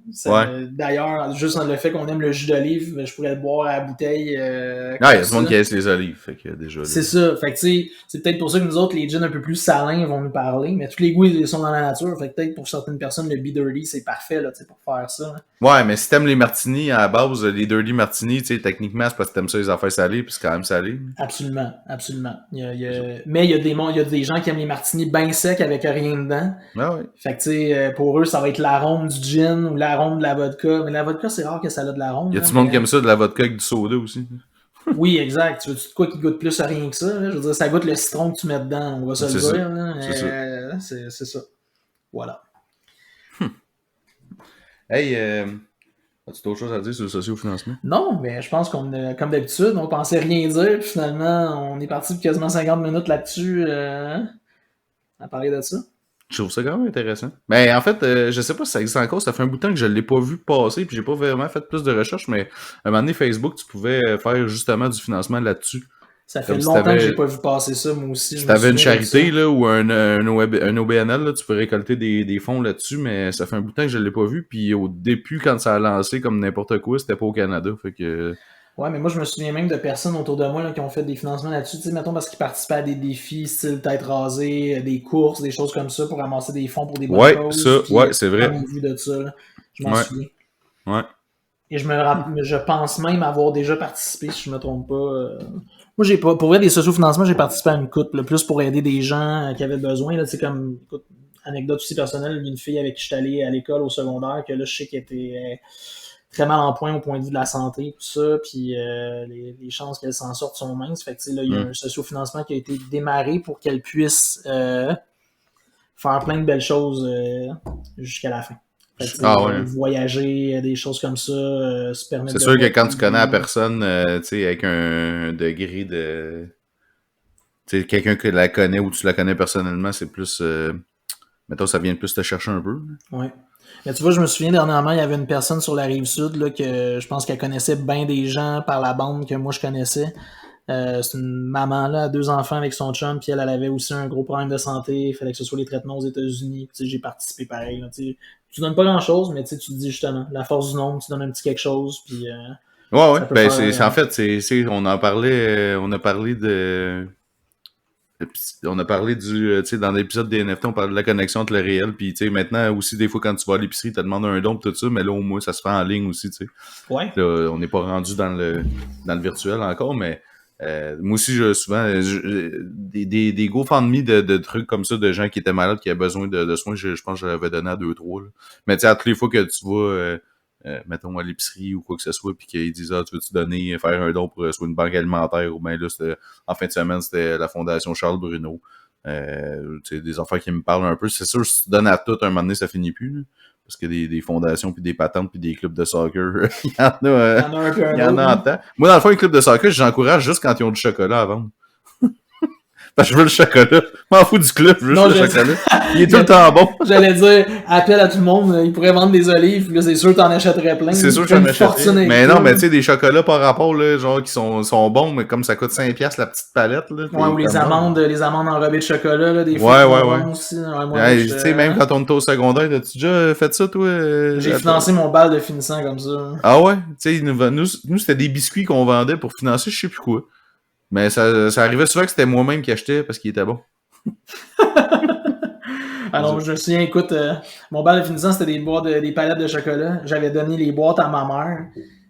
Speaker 1: D'ailleurs, juste dans le fait qu'on aime le jus d'olive, je pourrais le boire à la bouteille.
Speaker 2: Il y a tout le monde qui aime les olives. Fait que déjà,
Speaker 1: c'est ça. Fait que c'est peut-être pour ça que nous autres, les gins un peu plus salins vont nous parler. Mais tous les goûts ils sont dans la nature. Fait que peut-être pour certaines personnes, le Be Dirty, c'est parfait là, pour faire ça. Là.
Speaker 2: Ouais, mais si t'aimes les martinis, à la base, les Dirty Martini, techniquement, c'est parce que t'aimes ça les affaires salées, puis c'est quand même salé.
Speaker 1: Absolument. Mais il y a des gens qui aiment les martinis bien secs avec rien dedans.
Speaker 2: Ah oui.
Speaker 1: Fait que tu sais, pour eux, ça va être l'arôme du gin ou l'arôme de la vodka. Mais la vodka, c'est rare que ça a de l'arôme.
Speaker 2: Il y a tout le monde qui aime ça, de la vodka avec du soda aussi.
Speaker 1: Oui, exact. Tu veux de quoi qui goûte plus à rien que ça? Là? Je veux dire, ça goûte le citron que tu mets dedans, on va se le dire. Là. C'est ça. Voilà.
Speaker 2: Hey, as-tu d'autres choses à dire sur le socio-financement?
Speaker 1: Non, mais je pense qu'on comme d'habitude, on pensait rien dire, puis finalement, on est parti pour quasiment 50 minutes là-dessus à parler de ça.
Speaker 2: Je trouve ça quand même intéressant. Mais en fait, je sais pas si ça existe encore, ça fait un bout de temps que je l'ai pas vu passer, puis j'ai pas vraiment fait plus de recherches, mais à un moment donné, Facebook, tu pouvais faire justement du financement là-dessus.
Speaker 1: Ça fait longtemps que j'ai pas vu passer ça, moi aussi.
Speaker 2: Si t'avais une charité là, ou un OBNL, là, tu peux récolter des fonds là-dessus, mais ça fait un bout de temps que je l'ai pas vu, puis au début, quand ça a lancé comme n'importe quoi, c'était pas au Canada, fait que...
Speaker 1: Ouais, mais moi, je me souviens même de personnes autour de moi là, qui ont fait des financements là-dessus, tu sais, mettons parce qu'ils participaient à des défis, style tête rasée, des courses, des choses comme ça, pour ramasser des fonds pour des bonnes causes.
Speaker 2: Ouais, c'est vrai.
Speaker 1: Vu de ça, là. Je m'en souviens.
Speaker 2: Ouais.
Speaker 1: Et je pense même avoir déjà participé, si je me trompe pas. Moi, j'ai pas, pour vrai, des sociofinancements, j'ai participé à une couple, là, plus pour aider des gens qui avaient besoin. Là, comme, écoute, anecdote aussi personnelle, une fille avec qui je suis allé à l'école au secondaire, que là, je sais qu'elle était très mal en point au point de vue de la santé, tout ça, puis les chances qu'elle s'en sorte sont minces. Fait que, là, il y a un sociofinancement qui a été démarré pour qu'elle puisse faire plein de belles choses jusqu'à la fin. Voyager, des choses comme ça, se permettre.
Speaker 2: C'est sûr que quand tu connais la personne, tu sais, avec un degré de... Tu sais, quelqu'un que la connaît ou tu la connais personnellement, c'est plus... mettons, ça vient plus te chercher un peu.
Speaker 1: Ouais. Mais tu vois, je me souviens dernièrement, il y avait une personne sur la Rive-Sud là, que je pense qu'elle connaissait bien des gens par la bande que moi je connaissais. C'est une maman là, 2 enfants avec son chum, puis elle avait aussi un gros problème de santé, il fallait que ce soit les traitements aux États-Unis. J'ai participé pareil. Là, tu donnes pas grand-chose, mais tu te dis justement, la force du nombre, tu donnes un petit quelque chose, puis...
Speaker 2: ouais, ben faire, en fait, on a parlé de... On a parlé du, tu sais, dans l'épisode des NFT, on parlait de la connexion entre le réel, puis tu sais, maintenant aussi, des fois, quand tu vas à l'épicerie, tu te demandes un don, tout ça, mais là, au moins, ça se fait en ligne aussi, tu sais.
Speaker 1: Ouais.
Speaker 2: Là, on n'est pas rendu dans le virtuel encore, mais moi aussi, souvent, des GoFundMe de trucs comme ça, de gens qui étaient malades, qui avaient besoin de soins, je pense que je l'avais donné à 2-3, là. Mais tu sais, à toutes les fois que tu vas... mettons à l'épicerie ou quoi que ce soit, puis qu'ils disent tu veux-tu donner, faire un don pour soit une banque alimentaire, ou bien là, en fin de semaine, c'était la Fondation Charles Bruno. Des affaires qui me parlent un peu. C'est sûr, si tu donnes à tout, un moment donné, ça finit plus. Là, parce que des fondations, puis des patentes, puis des clubs de soccer, il y en a, il y en a en temps. Moi, dans le fond, les clubs de soccer, j'encourage juste quand ils ont du chocolat à vendre. Parce que je veux le chocolat. Je m'en fous du club, je veux juste le chocolat. Il est tout le temps bon.
Speaker 1: J'allais dire, appelle à tout le monde, ils pourraient vendre des olives, puis là, c'est sûr que t'en achèterais plein.
Speaker 2: C'est sûr que j'en achèterais. Mais non, mais tu sais, des chocolats par rapport, là, genre, qui sont bons, mais comme ça coûte 5$ la petite palette, là.
Speaker 1: Ouais, ou les amandes enrobées de chocolat, là, des fois.
Speaker 2: Ouais.
Speaker 1: Aussi.
Speaker 2: Tu sais, même quand on était au secondaire, as-tu déjà fait ça, toi?
Speaker 1: J'ai financé mon bal de finissant comme ça.
Speaker 2: Ah ouais? Tu sais, nous, c'était des biscuits qu'on vendait pour financer, je sais plus quoi. Mais ça arrivait souvent que c'était moi-même qui achetais parce qu'il était bon.
Speaker 1: Alors, je me souviens, écoute, mon bal de finissant, c'était des palettes de chocolat. J'avais donné les boîtes à ma mère.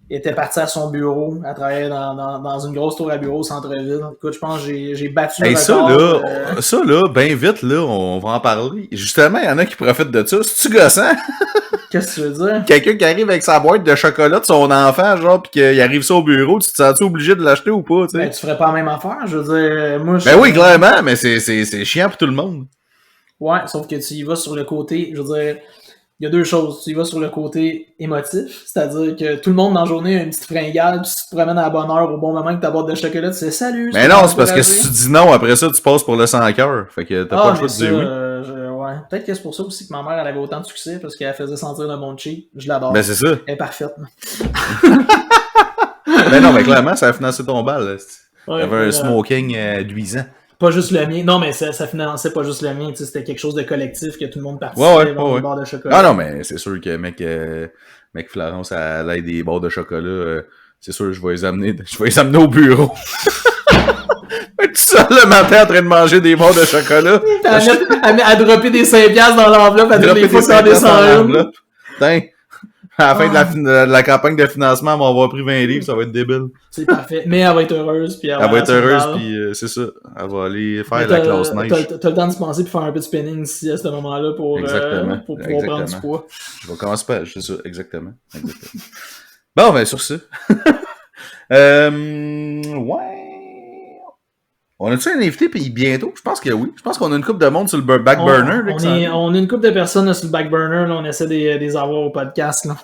Speaker 1: Elle était partie à son bureau. Elle travaillait dans une grosse tour à bureau au centre-ville. Écoute, je pense que j'ai battu le record.
Speaker 2: Ça, là, bien vite, là, on va en parler. Justement, il y en a qui profitent de ça. C'est-tu gossant?
Speaker 1: Qu'est-ce que tu veux dire?
Speaker 2: Quelqu'un qui arrive avec sa boîte de chocolat de son enfant, genre, pis qu'il arrive ça au bureau, tu te sens-tu obligé de l'acheter ou pas, tu sais?
Speaker 1: Ben, tu ferais pas la même affaire, je veux dire, moi...
Speaker 2: Ben oui, clairement, mais c'est chiant pour tout le monde.
Speaker 1: Ouais, sauf que tu y vas sur le côté, je veux dire, il y a 2 choses. Tu y vas sur le côté émotif, c'est-à-dire que tout le monde dans la journée a une petite fringale, puis tu te promènes à la bonne heure, au bon moment que ta boîte de chocolat, tu sais « Salut! »
Speaker 2: Mais non, c'est parce que si tu dis non, après ça, tu passes pour le sans cœur. Fait que t'as pas le choix de dire oui.
Speaker 1: Ouais. Peut-être que c'est pour ça aussi que ma mère, elle avait autant de succès, parce qu'elle faisait sentir le bon cheap. Je l'adore.
Speaker 2: Ben c'est ça.
Speaker 1: Elle est parfaite.
Speaker 2: Ben non, mais clairement, ça a financé ton bal. Là.
Speaker 1: Ouais,
Speaker 2: il y avait un smoking luisant.
Speaker 1: Pas juste le mien. Non, mais ça finançait pas juste le mien. C'était quelque chose de collectif que tout le monde participait dans les barres de chocolat.
Speaker 2: Ah non, mais c'est sûr que mec Florence, elle aide des barres de chocolat. C'est sûr que je vais les amener au bureau. Tout seul le matin en train de manger des barres de chocolat.
Speaker 1: À dropper des 5$ dans l'enveloppe à toutes les fois que t'en descends une.
Speaker 2: Putain. À la fin de la campagne de financement, elle va avoir pris 20 livres, ça va être débile.
Speaker 1: C'est parfait. Mais elle va être heureuse. Puis
Speaker 2: elle va être heureuse, puis c'est ça. Elle va aller faire la classe neige.
Speaker 1: T'as le temps de se penser pour faire un peu de spinning ici à ce moment-là pour pouvoir prendre du poids.
Speaker 2: Je vais commencer par... C'est ça, exactement. Bon, ben, sur ça. Ouais. On a-tu un invité puis bientôt? Je pense que oui. Je pense qu'on a une couple de monde sur le back burner.
Speaker 1: On a une couple de personnes là, sur le back burner. Là, on essaie de les avoir au podcast. Là.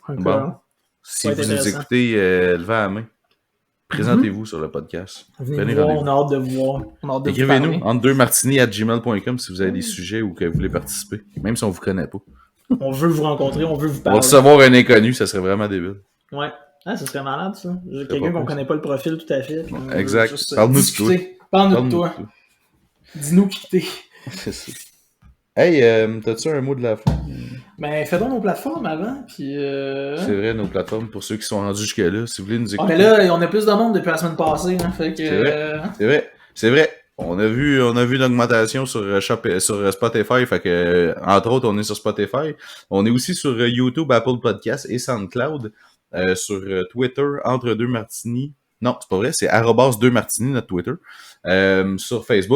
Speaker 2: Bon. Si vous nous écoutez, levez la main. Présentez-vous sur le podcast.
Speaker 1: Venez voir, on a hâte de vous voir.
Speaker 2: Écrivez-nous entre 2martini@gmail.com si vous avez des sujets ou que vous voulez participer. Même si on vous connaît pas.
Speaker 1: On veut vous rencontrer, on veut vous parler.
Speaker 2: On va recevoir un inconnu, ça serait vraiment débile.
Speaker 1: Ouais. Ah, ça serait malade, ça. Quelqu'un qu'on connaît pas le profil tout à fait.
Speaker 2: Exact. Parle-nous de toi.
Speaker 1: Parle-nous de toi. Dis-nous qui t'es.
Speaker 2: C'est ça. Hey, t'as-tu un mot de la fin?
Speaker 1: Ben, fais donc nos plateformes avant, puis...
Speaker 2: C'est vrai, nos plateformes, pour ceux qui sont rendus jusque-là, si vous voulez nous écouter.
Speaker 1: Ah, mais là, on a plus de monde depuis la semaine passée, hein, fait que...
Speaker 2: C'est vrai. On a vu l'augmentation sur Spotify, fait que, entre autres, on est sur Spotify. On est aussi sur YouTube, Apple Podcasts et SoundCloud. sur Twitter, entre deux martinis. Non, c'est pas vrai, c'est @2martini notre Twitter. Sur Facebook,